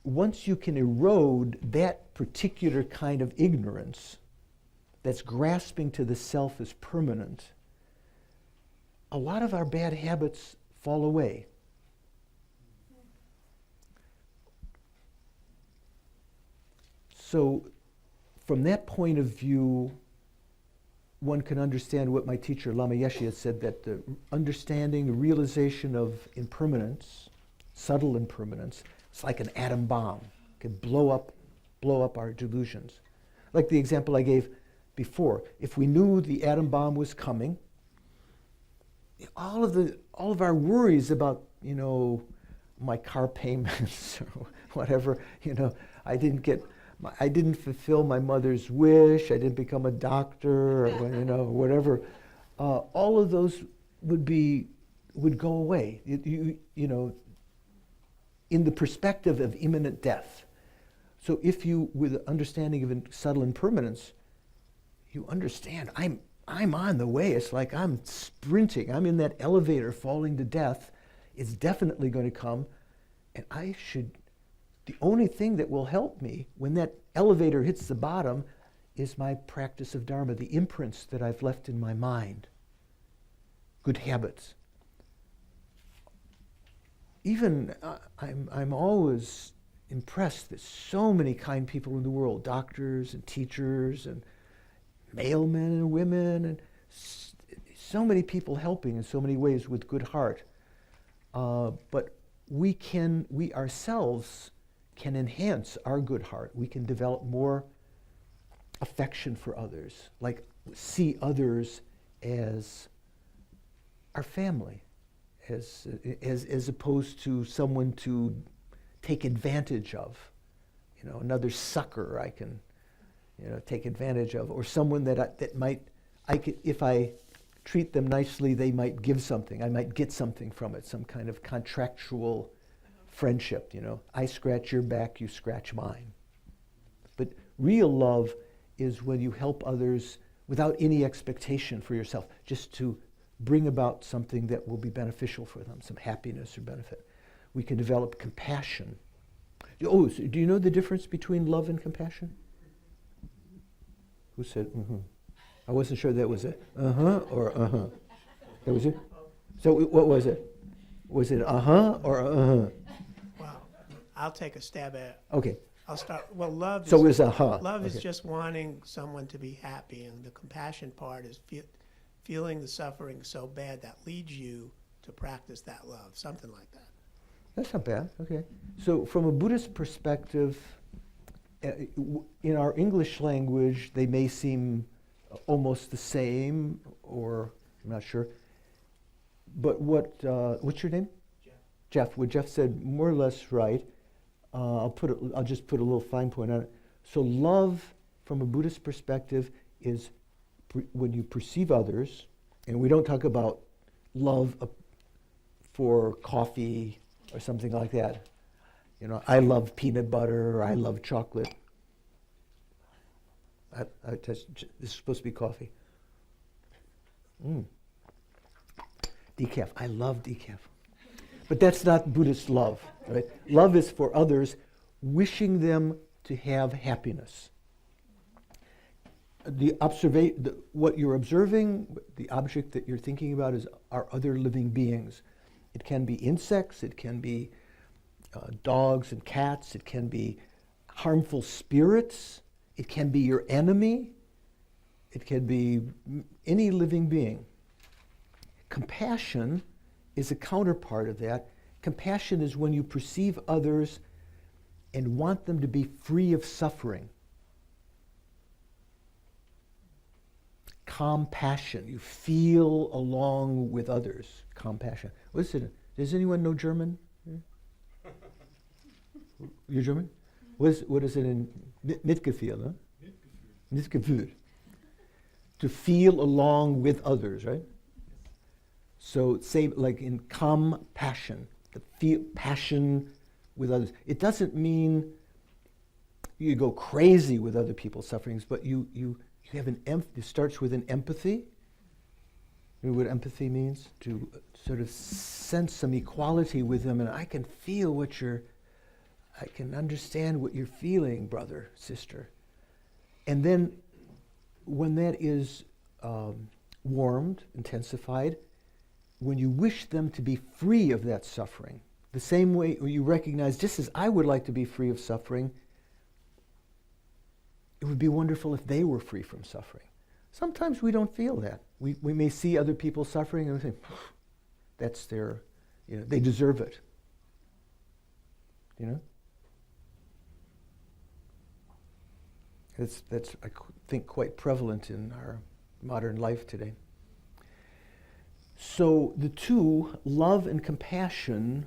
Once you can erode that particular kind of ignorance that's grasping to the self as permanent, a lot of our bad habits fall away. So from that point of view, one can understand what my teacher Lama Yeshe had said, that the understanding, the realization of impermanence, subtle impermanence, it's like an atom bomb. It can blow up our delusions. Like the example I gave before, if we knew the atom bomb was coming, all of our worries about, my car payments or whatever, I didn't fulfill my mother's wish, I didn't become a doctor, or whatever. All of those would go away. In the perspective of imminent death. So if you, with understanding of subtle impermanence, you understand, I'm on the way. It's like I'm sprinting. I'm in that elevator falling to death. It's definitely going to come. And the only thing that will help me when that elevator hits the bottom is my practice of Dharma, the imprints that I've left in my mind. Good habits. Even I'm always impressed that so many kind people in the world, doctors and teachers and mailmen and women, and so many people helping in so many ways with good heart. But we ourselves can enhance our good heart. We can develop more affection for others, like see others as our family, as opposed to someone to take advantage of, another sucker I can, take advantage of, or someone if I treat them nicely, they might give something. I might get something from it, some kind of contractual friendship. I scratch your back, you scratch mine. But real love is when you help others without any expectation for yourself, just to bring about something that will be beneficial for them, some happiness or benefit. We can develop compassion. Oh, so do you know the difference between love and compassion? Who said, mm-hmm? I wasn't sure that was it. Uh-huh or uh-huh? That was it? So what was it? Was it uh-huh or uh-huh? Well, I'll take a stab at it. Okay. I'll start. Well, love So it was uh-huh. Love is Okay. just wanting someone to be happy, and the compassion part is feeling the suffering so bad that leads you to practice that love, something like that. That's not bad. Okay. So from a Buddhist perspective, in our English language, they may seem almost the same, or I'm not sure. But what's your name? Jeff. Jeff. What Jeff said, more or less right. I'll just put a little fine point on it. So love, from a Buddhist perspective, is when you perceive others, and we don't talk about love for coffee or something like that. You know, I love peanut butter, or I love chocolate. This is supposed to be coffee. Decaf. I love decaf. But that's not Buddhist love, right? Love is for others, wishing them to have happiness. What you're observing, the object that you're thinking about are other living beings. It can be insects, it can be dogs and cats, it can be harmful spirits, it can be your enemy, it can be any living being. Compassion is a counterpart of that. Compassion is when you perceive others and want them to be free of suffering. Compassion, you feel along with others. Compassion. What's it? Does anyone know German? You're German? What is it in Mitgefühl? Huh? Mitgefühl. To feel along with others, right? So say like in compassion, to feel passion with others. It doesn't mean you go crazy with other people's sufferings, but you have it starts with an empathy. You know what empathy means? To sort of sense some equality with them, and I can feel I can understand what you're feeling, brother, sister. And then when that is warmed, intensified, when you wish them to be free of that suffering, the same way you recognize, just as I would like to be free of suffering, it would be wonderful if they were free from suffering. Sometimes we don't feel that. We may see other people suffering and we think, that's their, they deserve it. You know? That's I think, quite prevalent in our modern life today. So the two, love and compassion,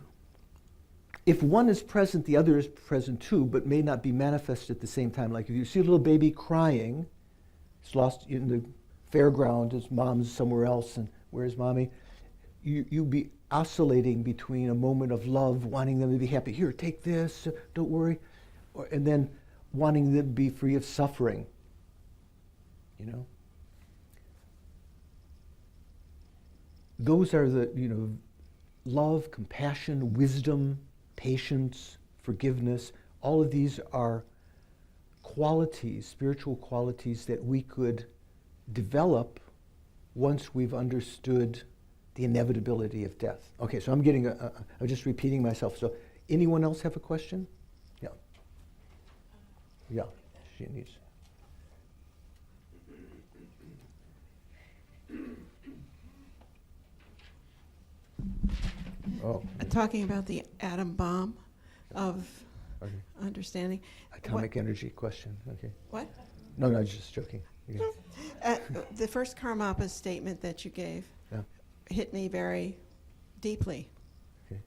if one is present, the other is present too, but may not be manifest at the same time. Like if you see a little baby crying, it's lost in the fairground, his mom's somewhere else, and where's mommy? You'd be oscillating between a moment of love, wanting them to be happy. Here, take this, don't worry. And then wanting them to be free of suffering, Those are the, love, compassion, wisdom, patience, forgiveness. All of these are qualities, spiritual qualities that we could develop once we've understood the inevitability of death. Okay, so I'm just repeating myself. So anyone else have a question? Yeah. Yeah, she needs. Oh. Talking about the atom bomb of Okay. understanding. Atomic energy question. Okay. What? No, just joking. Yeah. The first Karmapa statement that you gave hit me very deeply. Okay.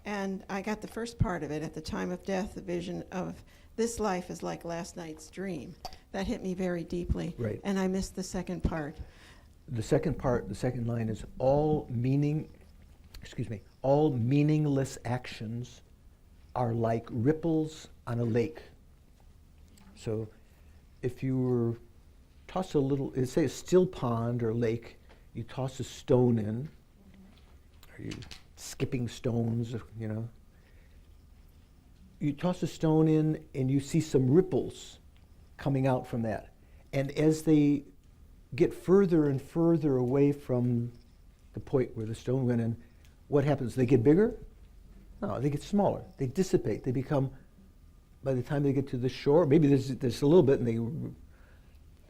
And I got the first part of it. At the time of death, the vision of this life is like last night's dream. That hit me very deeply. Right. And I missed the second part. The second line is all meaningless actions are like ripples on a lake. So if you were toss a little, say a still pond or lake, you toss a stone in, are you skipping stones, You toss a stone in and you see some ripples coming out from that. And as they get further and further away from the point where the stone went in, what happens? They get bigger? No, they get smaller. They dissipate. They become, by the time they get to the shore, maybe there's a little bit and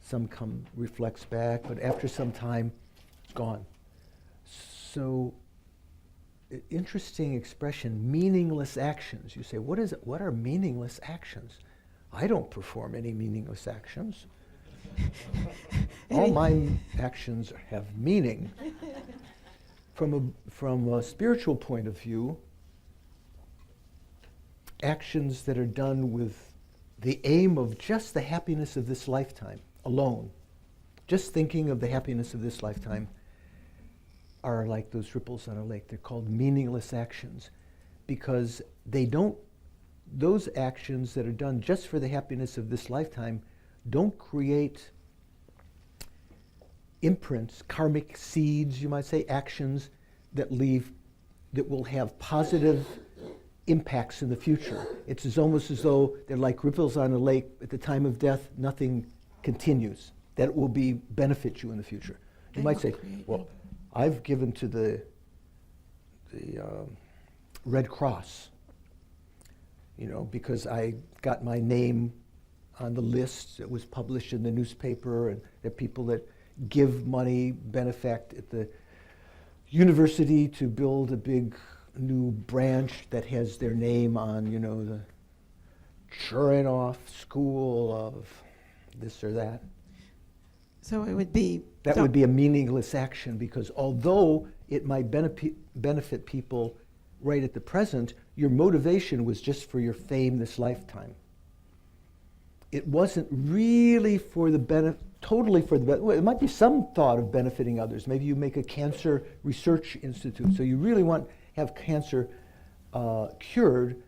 some reflects back, but after some time, it's gone. So, interesting expression, meaningless actions. You say, what are meaningless actions? I don't perform any meaningless actions. All my actions have meaning. From a spiritual point of view, actions that are done with the aim of just the happiness of this lifetime alone, just thinking of the happiness of this lifetime, are like those ripples on a lake. They're called meaningless actions because those actions that are done just for the happiness of this lifetime don't create imprints, karmic seeds, you might say, actions that will have positive impacts in the future. It's almost as though they're like ripples on a lake. At the time of death, nothing continues. That will benefit you in the future. You might say, well, I've given to the Red Cross, because I got my name on the list that was published in the newspaper, and there are people that give money, benefact at the university to build a big new branch that has their name on, the Churinoff School of this or that. So it would be... That would be a meaningless action because although it might benefit people right at the present, your motivation was just for your fame this lifetime. It wasn't really for the benefit, totally for the benefit. Well, it might be some thought of benefiting others. Maybe you make a cancer research institute, so you really want to have cancer cured,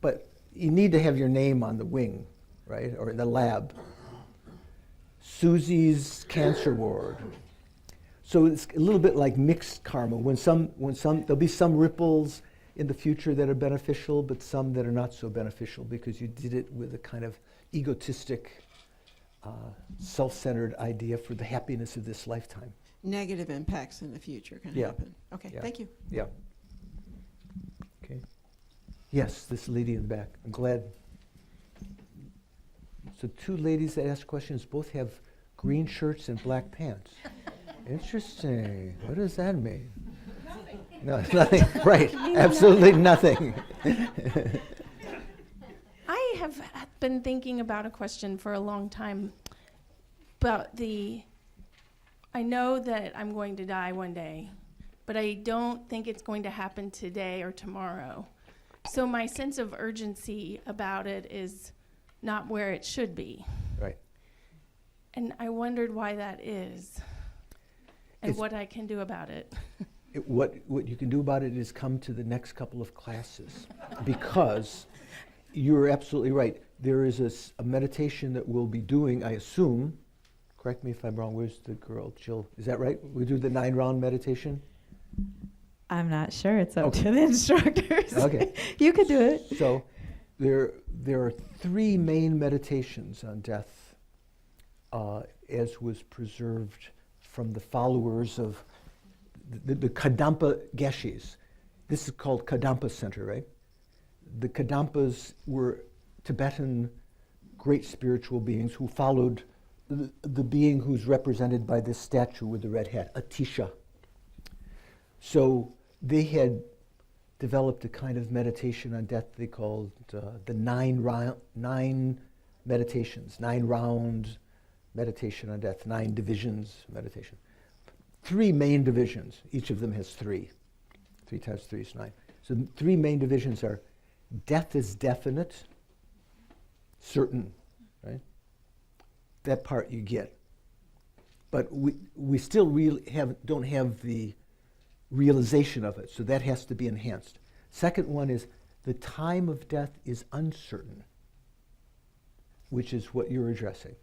but you need to have your name on the wing, right, or the lab. Susie's Cancer Ward. So it's a little bit like mixed karma. There'll be some ripples in the future that are beneficial, but some that are not so beneficial because you did it with a kind of egotistic, self-centered idea for the happiness of this lifetime. Negative impacts in the future can happen. Okay, thank you. Yeah. Okay. Yes, this lady in the back. I'm glad. So 2 ladies that asked questions both have green shirts and black pants. Interesting. What does that mean? Nothing. No, nothing. Right. Absolutely nothing. I have been thinking about a question for a long time about I know that I'm going to die one day, but I don't think it's going to happen today or tomorrow. So my sense of urgency about it is not where it should be. Right. And I wondered why that is and what I can do about it. What you can do about it is come to the next couple of classes because you're absolutely right. There is a meditation that we'll be doing, I assume. Correct me if I'm wrong. Where's the girl? Jill. Is that right? We do the 9-round meditation? I'm not sure. It's up to the instructors. Okay. You could do it. So there are 3 main meditations on death as was preserved from the followers of the Kadampa Geshis. This is called Kadampa Center, right? The Kadampas were Tibetan great spiritual beings who followed the being who's represented by this statue with the red hat, Atisha. So they had developed a kind of meditation on death they called the 9 meditations, 9-round meditation on death, 9 divisions meditation. 3 main divisions. Each of them has 3. 3 times 3 is 9. So the 3 main divisions are death is definite, certain, right? That part you get. But we still really don't have the realization of it, so that has to be enhanced. Second one is the time of death is uncertain, which is what you're addressing.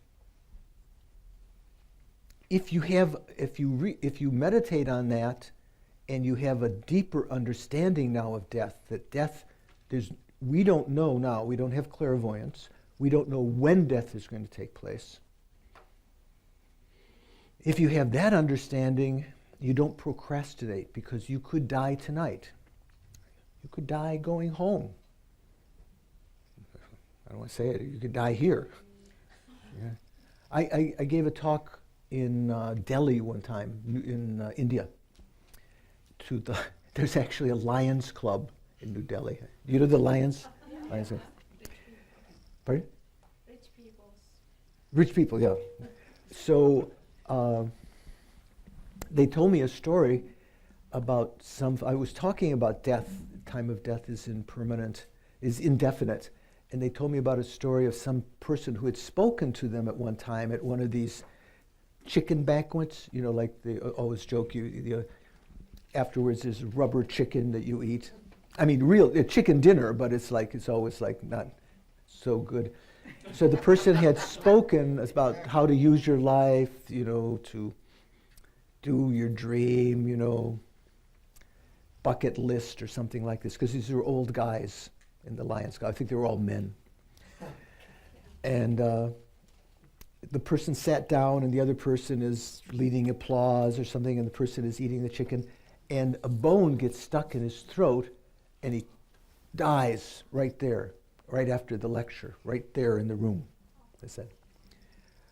If you meditate on that and you have a deeper understanding now of death, that death, we don't know now, we don't have clairvoyance, we don't know when death is going to take place. If you have that understanding, you don't procrastinate because you could die tonight. You could die going home. I don't want to say it, you could die here. Yeah. I gave a talk in Delhi one time, in India. There's actually a Lions Club in New Delhi. You know the Lions? Lions. Pardon? Rich people. Rich people, yeah. So they told me a story about I was talking about death, time of death is impermanent. is indefinite. And they told me about a story of some person who had spoken to them at one time at one of these chicken banquets, you know, like they always joke afterwards there's rubber chicken that you eat. I mean, real chicken dinner, but it's always like not so good. So the person had spoken about how to use your life, you know, to do your dream, you know, bucket list or something like this, because these are old guys in the Lions Club. I think they were all men. And the person sat down and the other person is leading applause or something, and the person is eating the chicken, and a bone gets stuck in his throat and he dies right there, right after the lecture, right there in the room, they said.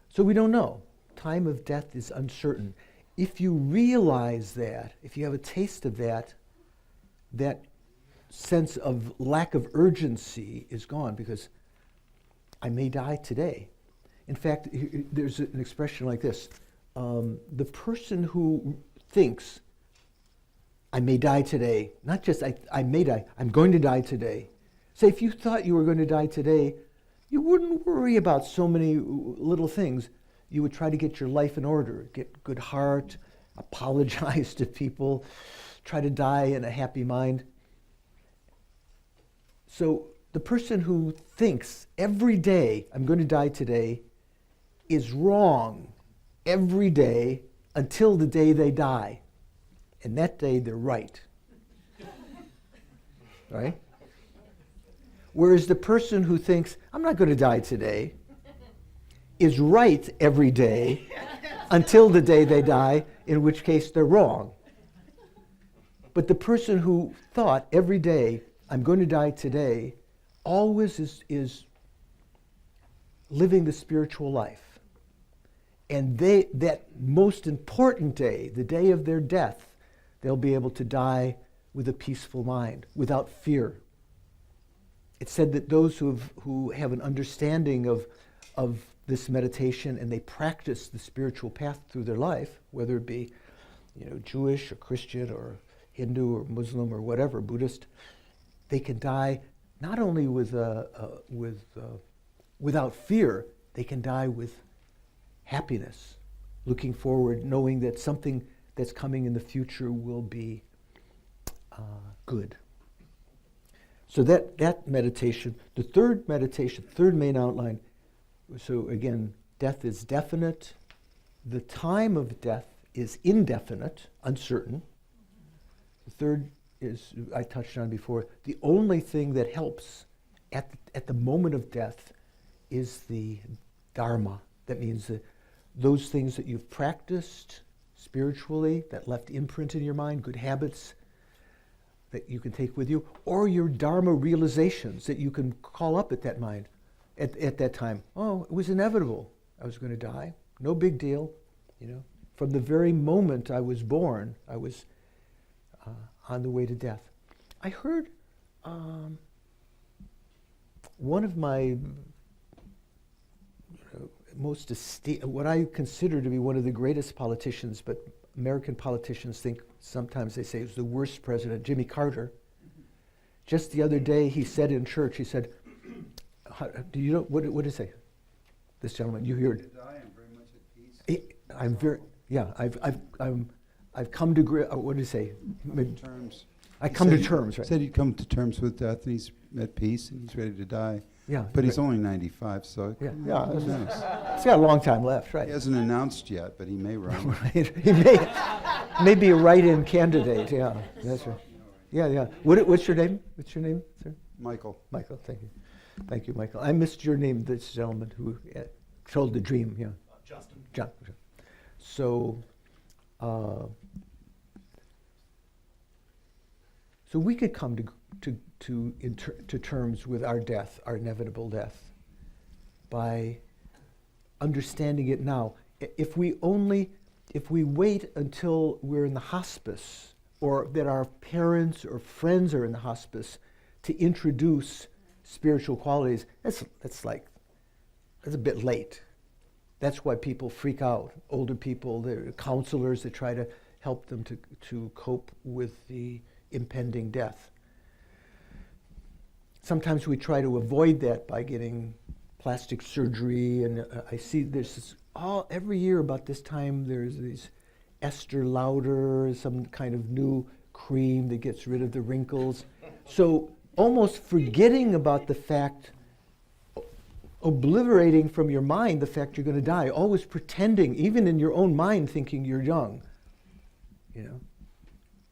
So we don't know. Time of death is uncertain. If you realize that, if you have a taste of that, that sense of lack of urgency is gone, because I may die today. In fact, there's an expression like this. The person who thinks, I may die today, not just I may die, I'm going to die today. Say, if you thought you were going to die today, you wouldn't worry about so many little things. You would try to get your life in order, get good heart, apologize to people, try to die in a happy mind. So the person who thinks every day, I'm going to die today, is wrong every day until the day they die. And that day they're right. Right? Whereas the person who thinks, I'm not going to die today, is right every day until the day they die, in which case they're wrong. But the person who thought every day, I'm going to die today, always is living the spiritual life. And that most important day, the day of their death, they'll be able to die with a peaceful mind, without fear. It's said that those who have an understanding of this meditation and they practice the spiritual path through their life, whether it be, you know, Jewish or Christian or Hindu or Muslim or whatever, Buddhist, they can die not only without fear, they can die with happiness, looking forward, knowing that something that's coming in the future will be good. So that meditation, the third meditation, third main outline, so again, death is definite. The time of death is indefinite, uncertain. The third is, I touched on before, the only thing that helps at the moment of death is the Dharma. That means that those things that you've practiced spiritually, that left imprint in your mind, good habits that you can take with you, or your Dharma realizations that you can call up at that mind, at that time. Oh, it was inevitable. I was going to die. No big deal. You know, from the very moment I was born, I was on the way to death. I heard one of my most esteemed, what I consider to be one of the greatest politicians, but American politicians think sometimes they say he was the worst president, Jimmy Carter. Just the other day, he said in church, he said, "Do you know what did he say?" This gentleman, you heard. I'm very much at peace. I'm very, yeah. I've come to what did he say? Terms. I come to terms, right? He said he'd come to terms with death, and he's at peace, and he's ready to die. Yeah. But he's only 95, so yeah. who Yeah. knows? He's got a long time left, right? He hasn't announced yet, but he may run. Right. He may be a write-in candidate. Yeah, that's right. Yeah, yeah. What's your name? What's your name, sir? Michael. Michael, thank you. Thank you, Michael. I missed your name, this gentleman who told the dream, yeah. Justin. John. So we could come to terms with our death, our inevitable death, by understanding it now. If we wait until we're in the hospice, or that our parents or friends are in the hospice, to introduce spiritual qualities, that's a bit late. That's why people freak out. Older people, they're counselors that try to help them to cope with the impending death. sometimes we try to avoid that by getting plastic surgery, and I see there's this every year about this time there's these Esther Lauder, some kind of new cream that gets rid of the wrinkles. So almost forgetting about the fact, obliterating from your mind the fact you're going to die, always pretending, even in your own mind, thinking you're young. You know,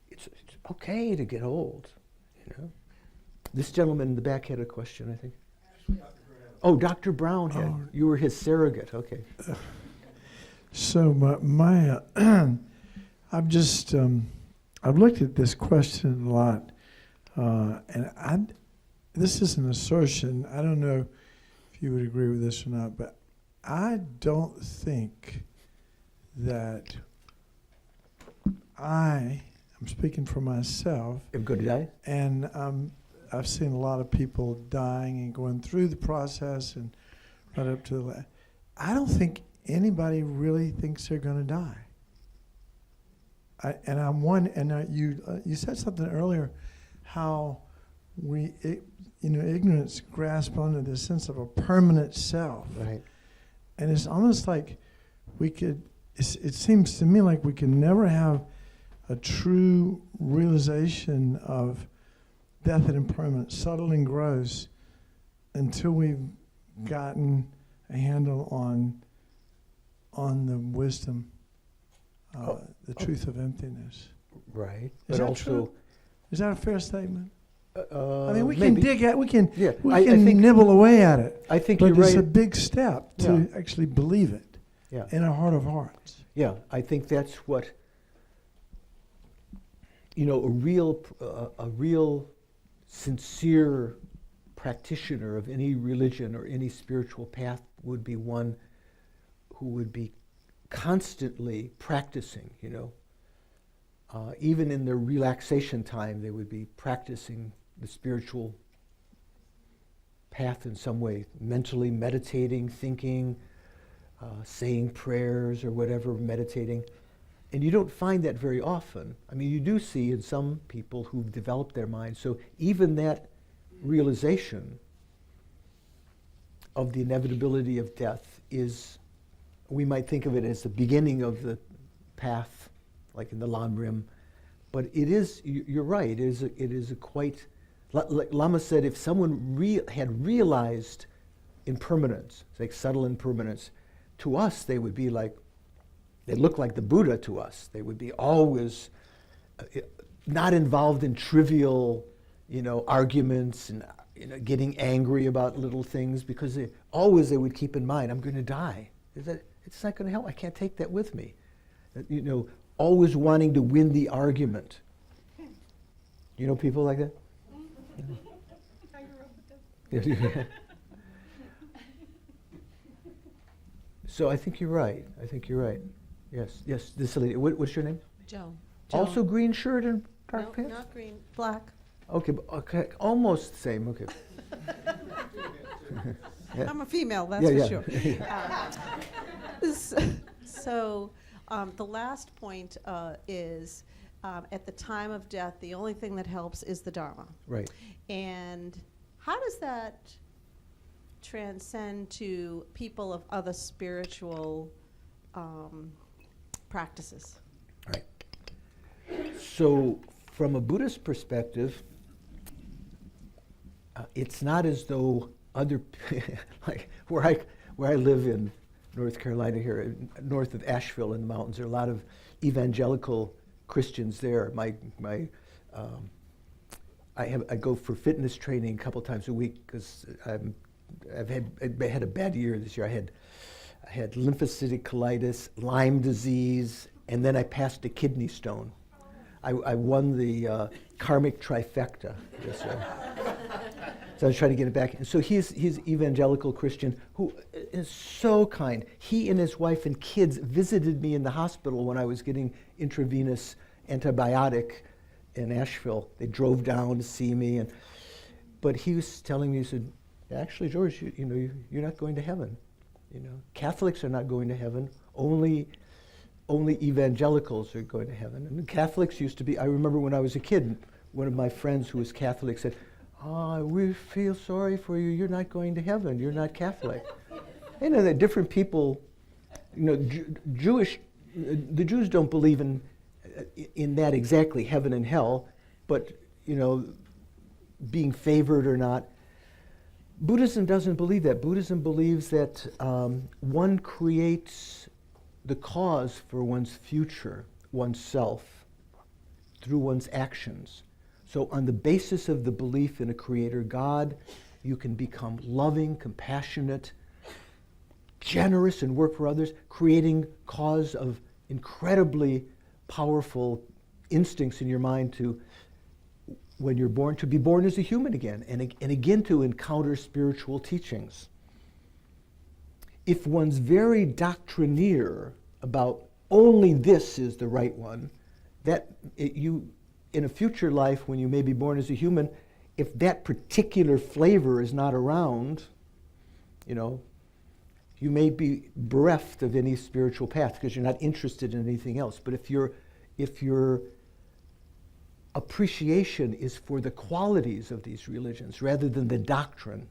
it's okay to get old. You know, this gentleman in the back had a question, I think. Oh, Dr. Brown had. You were his surrogate. Okay. So my I've looked at this question a lot, and this is an assertion. I don't know if you would agree with this or not, but I don't think that I'm speaking for myself. I'm going to die? And I've seen a lot of people dying and going through the process and right up to the I don't think anybody really thinks they're going to die. You said something earlier, how ignorance grasp onto this sense of a permanent self. Right. And it's almost like it seems to me like we can never have a true realization of death and impermanence, subtle and gross, until we've gotten a handle on the wisdom, the truth of emptiness. Right. Is that true? Is that a fair statement? I mean, we can dig at, we can nibble away at it. I think but you're right. It's a big step to actually believe it in our heart of hearts. Yeah, I think that's what, a real sincere practitioner of any religion or any spiritual path would be one who would be constantly practicing, even in their relaxation time, they would be practicing the spiritual path in some way, mentally meditating, thinking, saying prayers or whatever, meditating. And you don't find that very often. I mean, you do see in some people who've developed their minds. So even that realization of the inevitability of death is, we might think of it as the beginning of the path, like in the lam-rim. But it is, you're right, it is a quite, like Lama said, if someone had realized impermanence, like subtle impermanence, to us they would be like, they look like the Buddha to us. They would be always not involved in trivial, arguments and getting angry about little things, because they would keep in mind, I'm going to die. It's not going to help. I can't take that with me. Always wanting to win the argument. You know people like that? I grew up with them. So I think you're right. Yes, this lady. What's your name? Joan. Also green shirt and dark No, pants? not green, black. Okay, almost the same. Okay. I'm a female, that's for sure. Yeah. So the last point is, at the time of death, the only thing that helps is the Dharma. Right. And how does that transcend to people of other spiritual practices? Right. So from a Buddhist perspective, it's not as though other, like where I live in North Carolina here, north of Asheville in the mountains, there are a lot of evangelical Christians there. I go for fitness training a couple times a week because I had a bad year this year. I had lymphocytic colitis, Lyme disease, and then I passed a kidney stone. I won the karmic trifecta. So I was trying to get it back. And so he's evangelical Christian who is so kind. He and his wife and kids visited me in the hospital when I was getting intravenous antibiotic in Asheville. They drove down to see me, but he was telling me, he said, actually, George, you're not going to heaven. Catholics are not going to heaven. Only evangelicals are going to heaven. And the Catholics used to be, I remember when I was a kid, one of my friends who was Catholic said, We feel sorry for you. You're not going to heaven. You're not Catholic. You know that different people, you know, the Jews don't believe in that exactly, heaven and hell, but you know, being favored or not. Buddhism doesn't believe that. Buddhism believes that one creates the cause for one's future, oneself, through one's actions. So on the basis of the belief in a creator God, you can become loving, compassionate, generous, and work for others, creating cause of incredibly powerful instincts in your mind to, when you're born, to be born as a human again, and again to encounter spiritual teachings. If one's very doctrinaire about only this is the right one, you in a future life when you may be born as a human, if that particular flavor is not around, you know, you may be bereft of any spiritual path because you're not interested in anything else. But if your appreciation is for the qualities of these religions rather than the doctrine,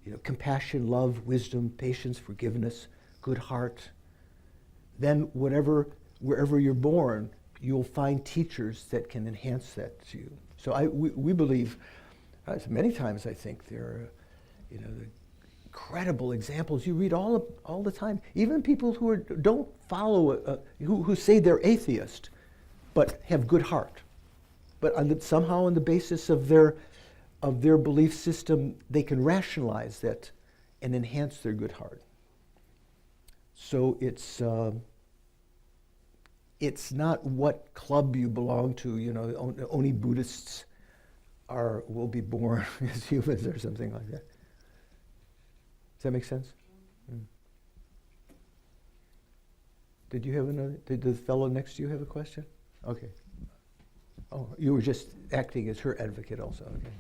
you know, compassion, love, wisdom, patience, forgiveness, good heart, then wherever you're born, you'll find teachers that can enhance that to you. So we believe, many times I think there are, you know, the incredible examples you read all the time. Even people who don't follow, who say they're atheist, but have good heart. But somehow on the basis of their belief system, they can rationalize that and enhance their good heart. So it's not what club you belong to, you know, only Buddhists will be born as humans or something like that. Does that make sense? Mm. Did you have another, did the fellow next to you have a question? Okay. Oh, you were just acting as her advocate also, okay.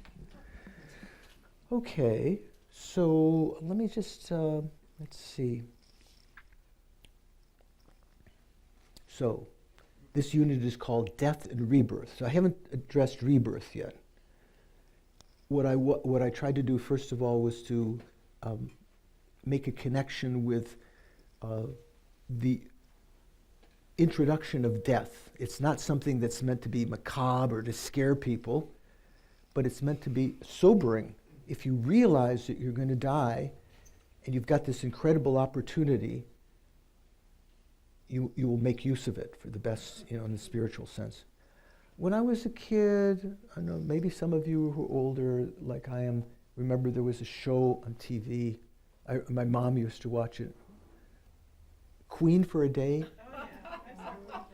Okay, so let me just, let's see. So, this unit is called Death and Rebirth. So I haven't addressed rebirth yet. What I tried to do first of all was to make a connection with the introduction of death. It's not something that's meant to be macabre or to scare people, but it's meant to be sobering. If you realize that you're going to die and you've got this incredible opportunity, you will make use of it for the best, you know, in the spiritual sense. When I was a kid, I don't know, maybe some of you who are older, like I am, remember there was a show on TV. My mom used to watch it. Queen for a Day.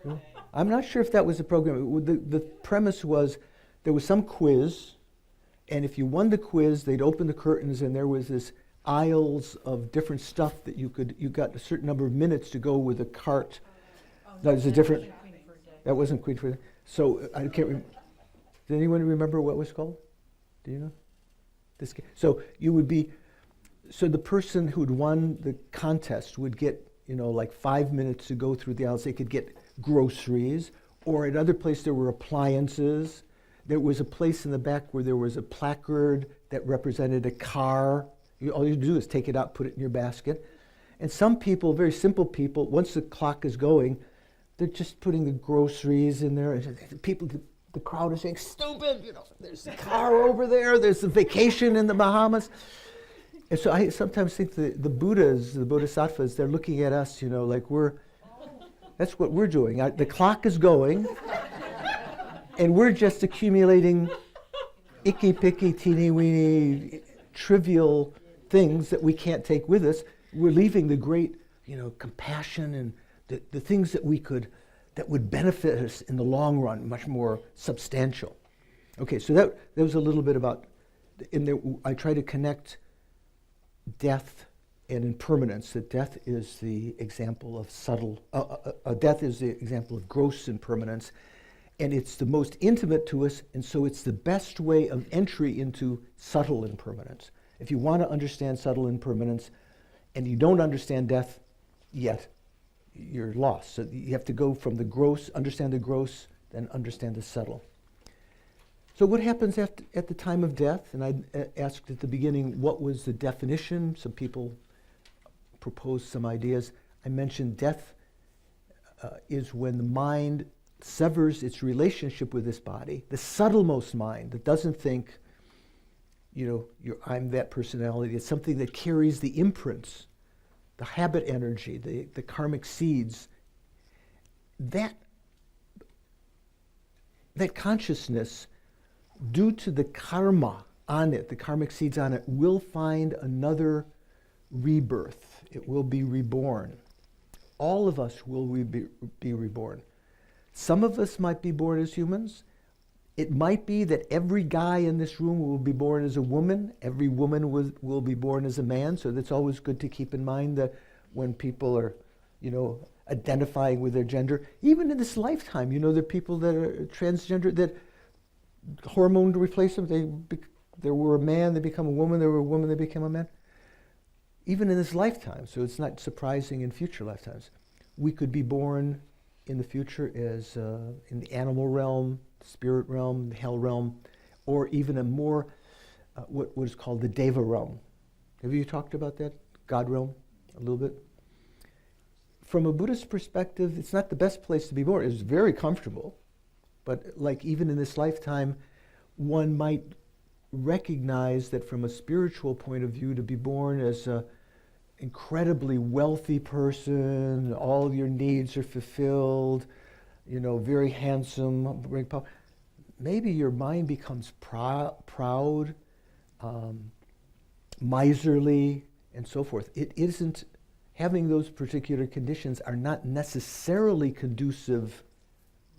Yeah. I'm not sure if that was the program. The premise was there was some quiz, and if you won the quiz, they'd open the curtains, and there was this aisles of different stuff that you got a certain number of minutes to go with a cart. That was a different. That wasn't Queen for a Day. So I can't remember. Does anyone remember what it was called? Do you know? So you would be. So the person who'd won the contest would get, you know, like 5 minutes to go through the aisles. They could get groceries, or at other places there were appliances. There was a place in the back where there was a placard that represented a car. All you do is take it out, put it in your basket. And some people, very simple people, once the clock is going, they're just putting the groceries in there. And people, the crowd is saying, stupid, you know, there's the car over there, there's the vacation in the Bahamas. And so I sometimes think the Buddhas, the Bodhisattvas, they're looking at us, you know, like that's what we're doing. The clock is going, and we're just accumulating icky-picky, teeny-weeny, trivial things that we can't take with us. We're leaving the great, you know, compassion and the things that would benefit us in the long run, much more substantial. Okay, so that was a little bit about, I try to connect death and impermanence, that death is the example of death is the example of gross impermanence, and it's the most intimate to us, and so it's the best way of entry into subtle impermanence. If you want to understand subtle impermanence and you don't understand death yet, you're lost. So you have to go from the gross, understand the gross, then understand the subtle. So what happens at the time of death? And I asked at the beginning, what was the definition? Some people proposed some ideas. I mentioned death is when the mind severs its relationship with this body, the subtlemost mind that doesn't think, I'm that personality. It's something that carries the imprints, the habit energy, the karmic seeds. That consciousness, due to the karma on it, the karmic seeds on it, will find another rebirth. It will be reborn. All of us will be reborn. Some of us might be born as humans. It might be that every guy in this room will be born as a woman. Every woman will be born as a man. So that's always good to keep in mind that when people are, identifying with their gender, even in this lifetime, there are people that are transgender, that hormone to replace them, they were a man, they become a woman, they were a woman, they became a man. Even in this lifetime, so it's not surprising in future lifetimes. We could be born in the future as in the animal realm, spirit realm, the hell realm, or even a more, what is called the Deva realm. Have you talked about that? God realm, a little bit? From a Buddhist perspective, it's not the best place to be born. It's very comfortable, but like even in this lifetime, one might recognize that from a spiritual point of view, to be born as an incredibly wealthy person, all your needs are fulfilled, very handsome, very powerful. Maybe your mind becomes proud, miserly, and so forth. It isn't, having those particular conditions are not necessarily conducive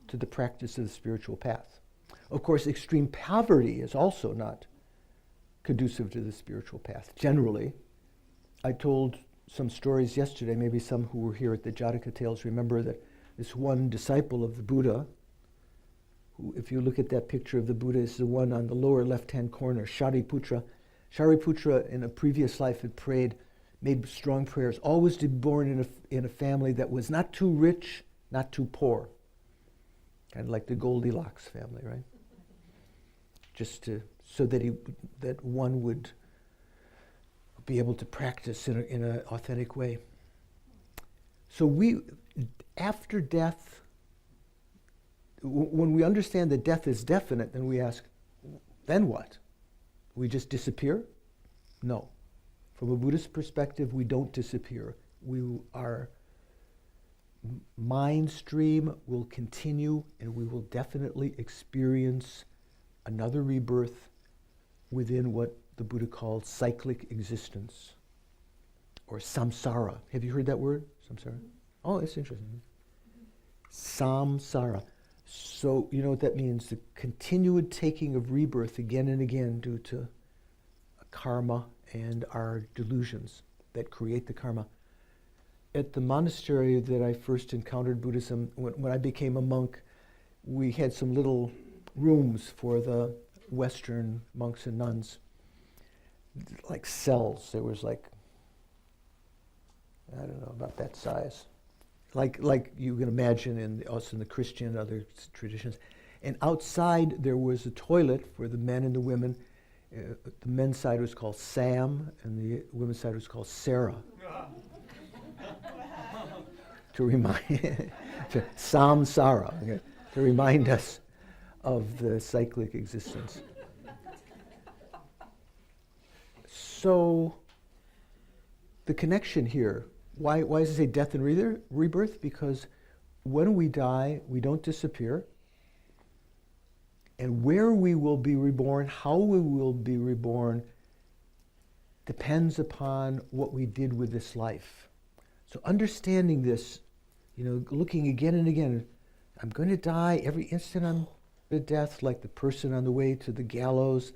to the practice of the spiritual path. Of course, extreme poverty is also not conducive to the spiritual path, generally. I told some stories yesterday, maybe some who were here at the Jataka Tales remember that this one disciple of the Buddha, who, if you look at that picture of the Buddha, is the one on the lower left-hand corner, Shariputra. Shariputra in a previous life had made strong prayers, always to be born in a family that was not too rich, not too poor. Kind of like the Goldilocks family, right? So that one would be able to practice in an authentic way. So after death, when we understand that death is definite, then we ask, then what? We just disappear? No. From a Buddhist perspective, we don't disappear. Our mind stream will continue, and we will definitely experience another rebirth within what the Buddha called cyclic existence, or samsara. Have you heard that word, samsara? Oh, it's interesting. Samsara. So, you know what that means? The continued taking of rebirth again and again due to karma and our delusions that create the karma. At the monastery that I first encountered Buddhism, when I became a monk, we had some little rooms for the Western monks and nuns, like cells. There was like, I don't know, about that size. Like you can imagine also in the Christian and other traditions. And outside there was a toilet for the men and the women. The men's side was called Sam, and the women's side was called Sarah. To remind, Samsara, okay, to remind us of the cyclic existence. So, the connection here, why does it say death and rebirth? Because when we die, we don't disappear. And where we will be reborn, how we will be reborn, depends upon what we did with this life. So understanding this, looking again and again, I'm going to die every instant I'm to death, like the person on the way to the gallows.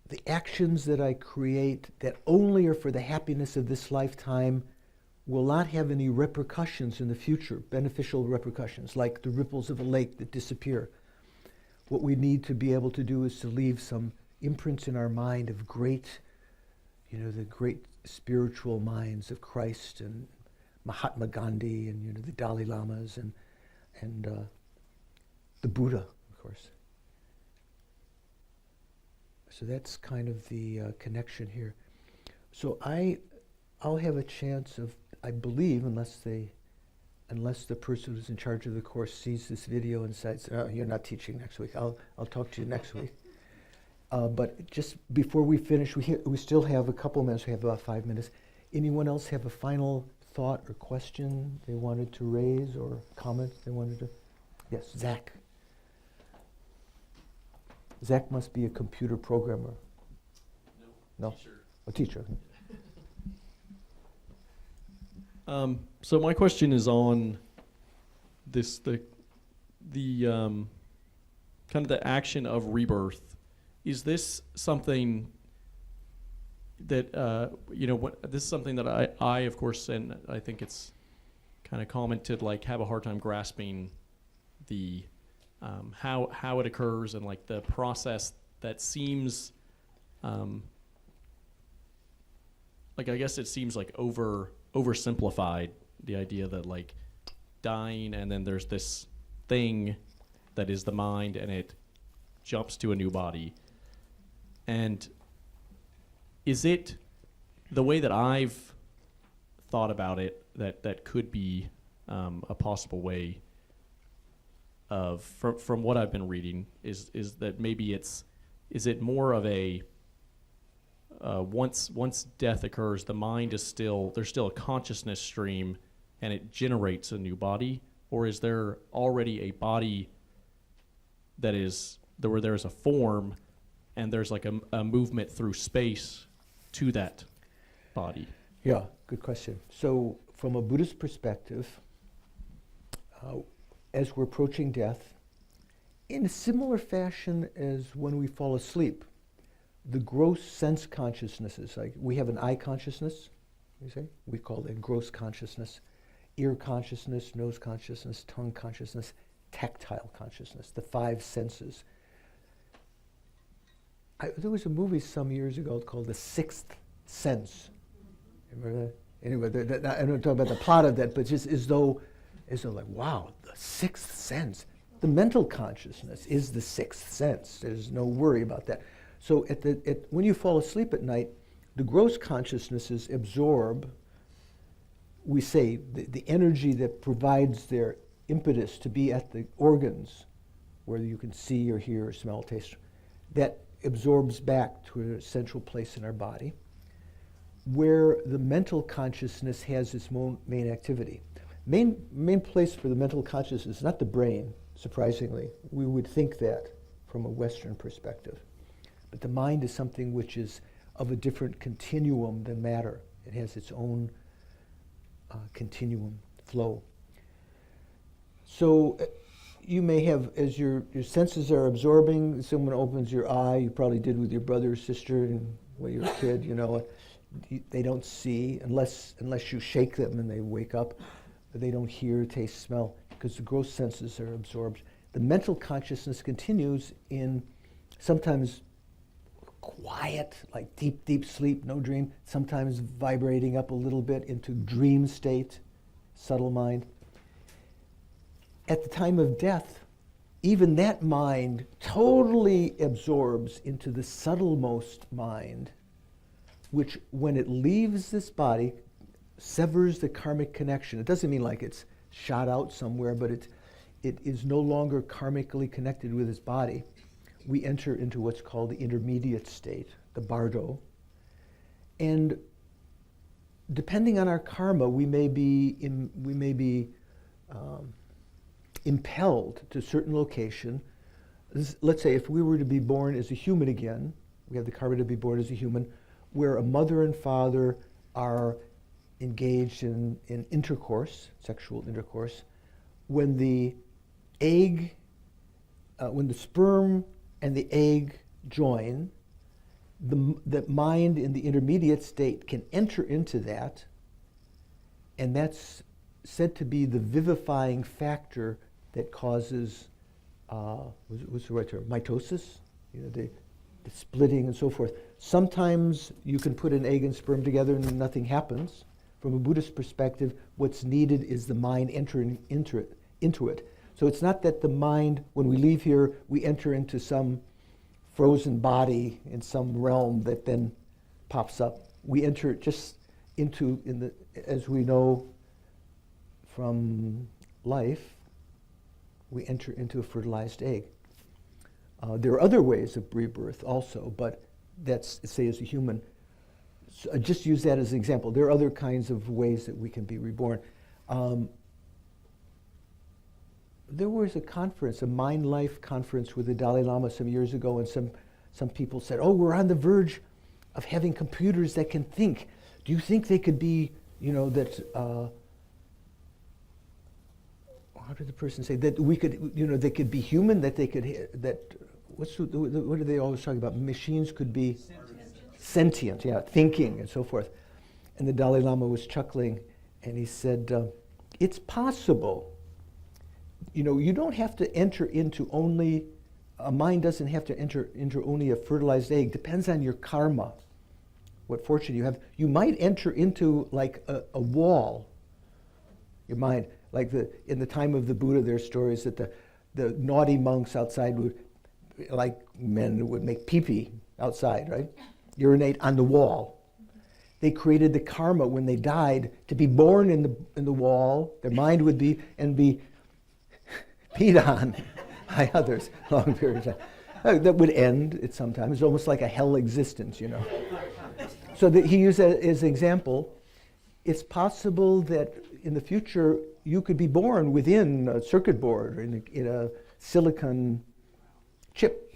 The actions that I create that only are for the happiness of this lifetime will not have any repercussions in the future, beneficial repercussions, like the ripples of a lake that disappear. What we need to be able to do is to leave some imprints in our mind of great, the great spiritual minds of Christ and Mahatma Gandhi and the Dalai Lamas and the Buddha, of course. So that's kind of the connection here. So I'll have a chance of, I believe, unless the person who's in charge of the course sees this video and says, oh, you're not teaching next week, I'll talk to you next week. But just before we finish, we still have a couple minutes. We have about 5 minutes. Anyone else have a final thought or question they wanted to raise or comment they wanted to? Yes, Zach. Zach must be a computer programmer. No? Teacher. A teacher. So my question is on this the kind of the action of rebirth. Is this something that this is something that I of course, and I think it's kind of common to like have a hard time grasping the how it occurs and like the process that seems like I guess it seems like oversimplified, the idea that like dying and then there's this thing that is the mind and it jumps to a new body. And is it the way that I've thought about it that could be a possible way of from what I've been reading is that maybe is it more of a once death occurs, the mind is there's still a consciousness stream and it generates a new body, or is there already a body that is where there's a form and there's like a movement through space to that body? Yeah, good question. So from a Buddhist perspective, as we're approaching death, in a similar fashion as when we fall asleep, the gross sense consciousnesses, like we have an eye consciousness, you say, we call that gross consciousness, ear consciousness, nose consciousness, tongue consciousness, tactile consciousness, the 5 senses. There was a movie some years ago called The Sixth Sense. Remember that? Anyway, I don't talk about the plot of that, but just as though like, wow, the sixth sense. The mental consciousness is the sixth sense. There's no worry about that. So when you fall asleep at night, the gross consciousnesses absorb, we say, the energy that provides their impetus to be at the organs, where you can see or hear or smell, taste, that absorbs back to a central place in our body, where the mental consciousness has its main activity. Main place for the mental consciousness is not the brain, surprisingly. We would think that from a Western perspective. But the mind is something which is of a different continuum than matter. It has its own continuum flow. So you may have, as your senses are absorbing, someone opens your eye, you probably did with your brother or sister when you were a kid, they don't see unless you shake them and they wake up. They don't hear, taste, smell, because the gross senses are absorbed. The mental consciousness continues in sometimes quiet, like deep, deep sleep, no dream, sometimes vibrating up a little bit into dream state, subtle mind. At the time of death, even that mind totally absorbs into the subtlemost mind, which when it leaves this body, severs the karmic connection. It doesn't mean like it's shot out somewhere, but it is no longer karmically connected with his body. We enter into what's called the intermediate state, the bardo. And depending on our karma, we may be impelled to a certain location. Let's say if we were to be born as a human again, we have the karma to be born as a human, where a mother and father are engaged in intercourse, sexual intercourse. When the sperm and the egg join, the mind in the intermediate state can enter into that, and that's said to be the vivifying factor that causes, what's the right term, mitosis, the splitting and so forth. Sometimes you can put an egg and sperm together and nothing happens. From a Buddhist perspective, what's needed is the mind entering into it. So it's not that the mind, when we leave here, we enter into some frozen body in some realm that then pops up. We enter just into, as we know from life, we enter into a fertilized egg. There are other ways of rebirth also, but that's, say, as a human. So I just use that as an example. There are other kinds of ways that we can be reborn. There was a conference, a Mind Life conference with the Dalai Lama some years ago, and some people said, oh, we're on the verge of having computers that can think. Do you think they could be, how did the person say, that we could, they could be human, that they could, what do they always talk about? Machines could be sentient, yeah, thinking and so forth. And the Dalai Lama was chuckling, and he said, it's possible. You don't have to enter into only, a mind doesn't have to enter into only a fertilized egg. Depends on your karma, what fortune you have. You might enter into like a wall, your mind. Like in the time of the Buddha, there are stories that the naughty monks outside would, like men, would make pee-pee outside, right? Urinate on the wall. They created the karma when they died to be born in the wall. Their mind would be peed on by others long periods of time. That would end at some time. It's almost like a hell existence, So he used that as an example. It's possible that in the future you could be born within a circuit board or in a silicon chip.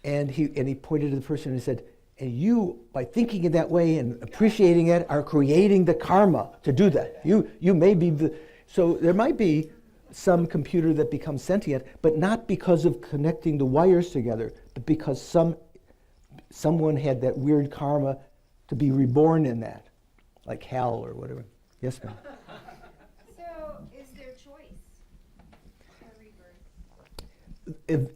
And he pointed to the person and said, and you, by thinking in that way and appreciating it, are creating the karma to do that. You may be so there might be some computer that becomes sentient, but not because of connecting the wires together, but because someone had that weird karma to be reborn in that, like Hal or whatever. Yes, ma'am. So, is there choice for rebirth?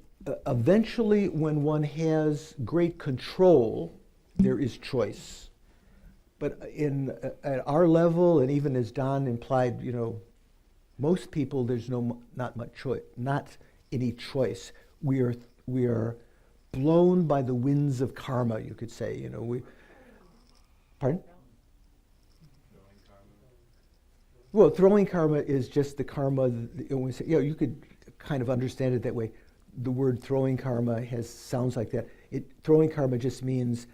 Eventually, when one has great control, there is choice. But at our level, and even as Don implied, most people, there's not much choice, not any choice. We are blown by the winds of karma, you could say. Pardon? Well, throwing karma is just the karma. You could kind of understand it that way. The word throwing karma sounds like that. Throwing karma just means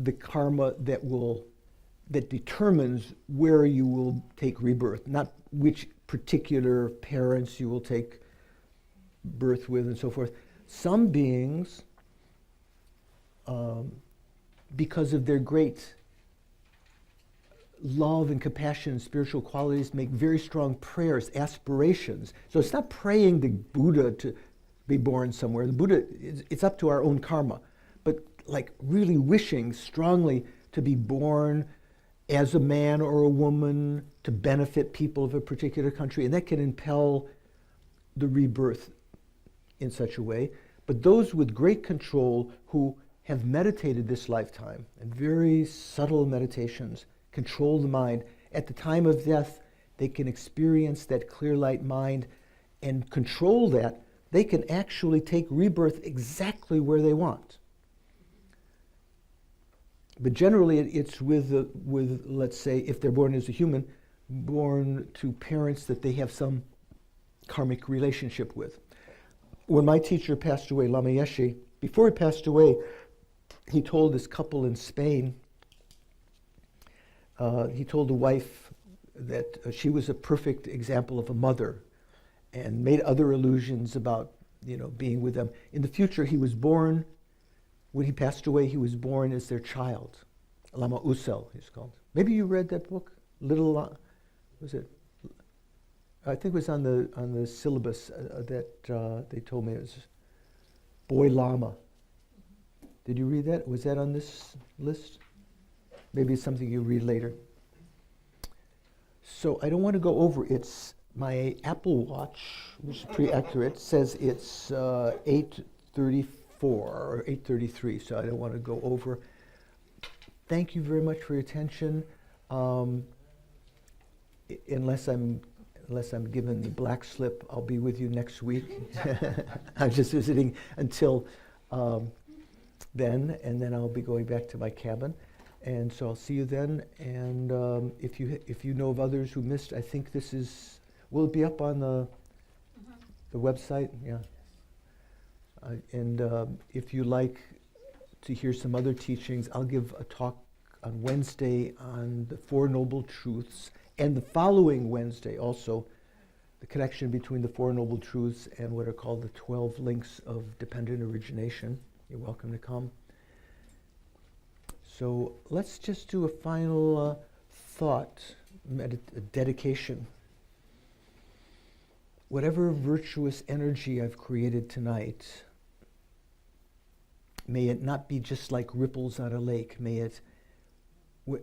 the karma that determines where you will take rebirth, not which particular parents you will take birth with and so forth. Some beings, because of their great love and compassion and spiritual qualities, make very strong prayers, aspirations. So it's not praying the Buddha to be born somewhere. The Buddha, it's up to our own karma. But like really wishing strongly to be born as a man or a woman to benefit people of a particular country, and that can impel the rebirth in such a way. But those with great control who have meditated this lifetime, and very subtle meditations, control the mind, at the time of death, they can experience that clear light mind and control that. They can actually take rebirth exactly where they want. But generally, it's with, let's say, if they're born as a human, born to parents that they have some karmic relationship with. When my teacher passed away, Lama Yeshe, before he passed away, he told this couple in Spain, he told the wife that she was a perfect example of a mother, and made other allusions about, being with them. In the future, he was born. When he passed away, he was born as their child. Lama Usel, he's called. Maybe you read that book, was it? I think it was on the syllabus that they told me it was Boy Lama. Did you read that? Was that on this list? Maybe it's something you read later. So I don't want to go over. It's my Apple Watch, which is pretty accurate, says it's 8:34 or 8:33, so I don't want to go over. Thank you very much for your attention. Unless I'm unless I'm given the black slip, I'll be with you next week. I'm just visiting until then, and then I'll be going back to my cabin. And so I'll see you then. And if you know of others who missed, I think this is, will it be up on the website? Yeah. And if you like to hear some other teachings, I'll give a talk on Wednesday on the Four Noble Truths, and the following Wednesday also the connection between the Four Noble Truths and what are called the 12 links of dependent origination. You're welcome to come. So let's just do a final thought, a dedication. Whatever virtuous energy I've created tonight, may it not be just like ripples on a lake. May it,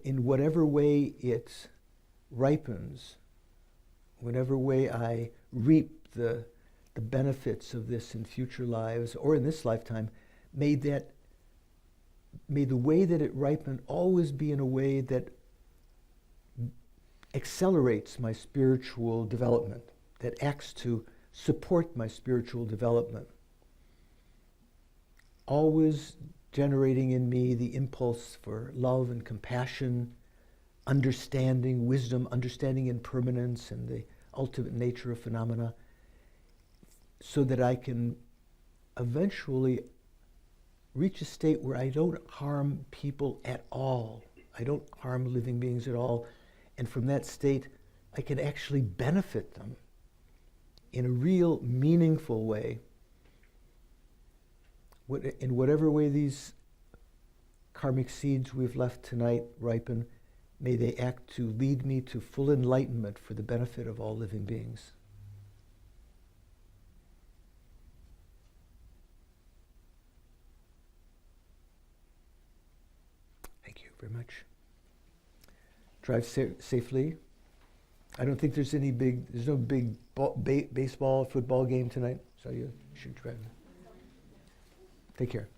in whatever way it ripens, whatever way I reap the benefits of this in future lives or in this lifetime, may the way that it ripened always be in a way that accelerates my spiritual development, that acts to support my spiritual development, always generating in me the impulse for love and compassion, understanding, wisdom, understanding impermanence and the ultimate nature of phenomena, so that I can eventually reach a state where I don't harm people at all. I don't harm living beings at all. And from that state, I can actually benefit them in a real, meaningful way. In whatever way these karmic seeds we've left tonight ripen, may they act to lead me to full enlightenment for the benefit of all living beings. Thank you very much. Drive safely. I don't think there's no big baseball, football game tonight, so you should drive. Take care.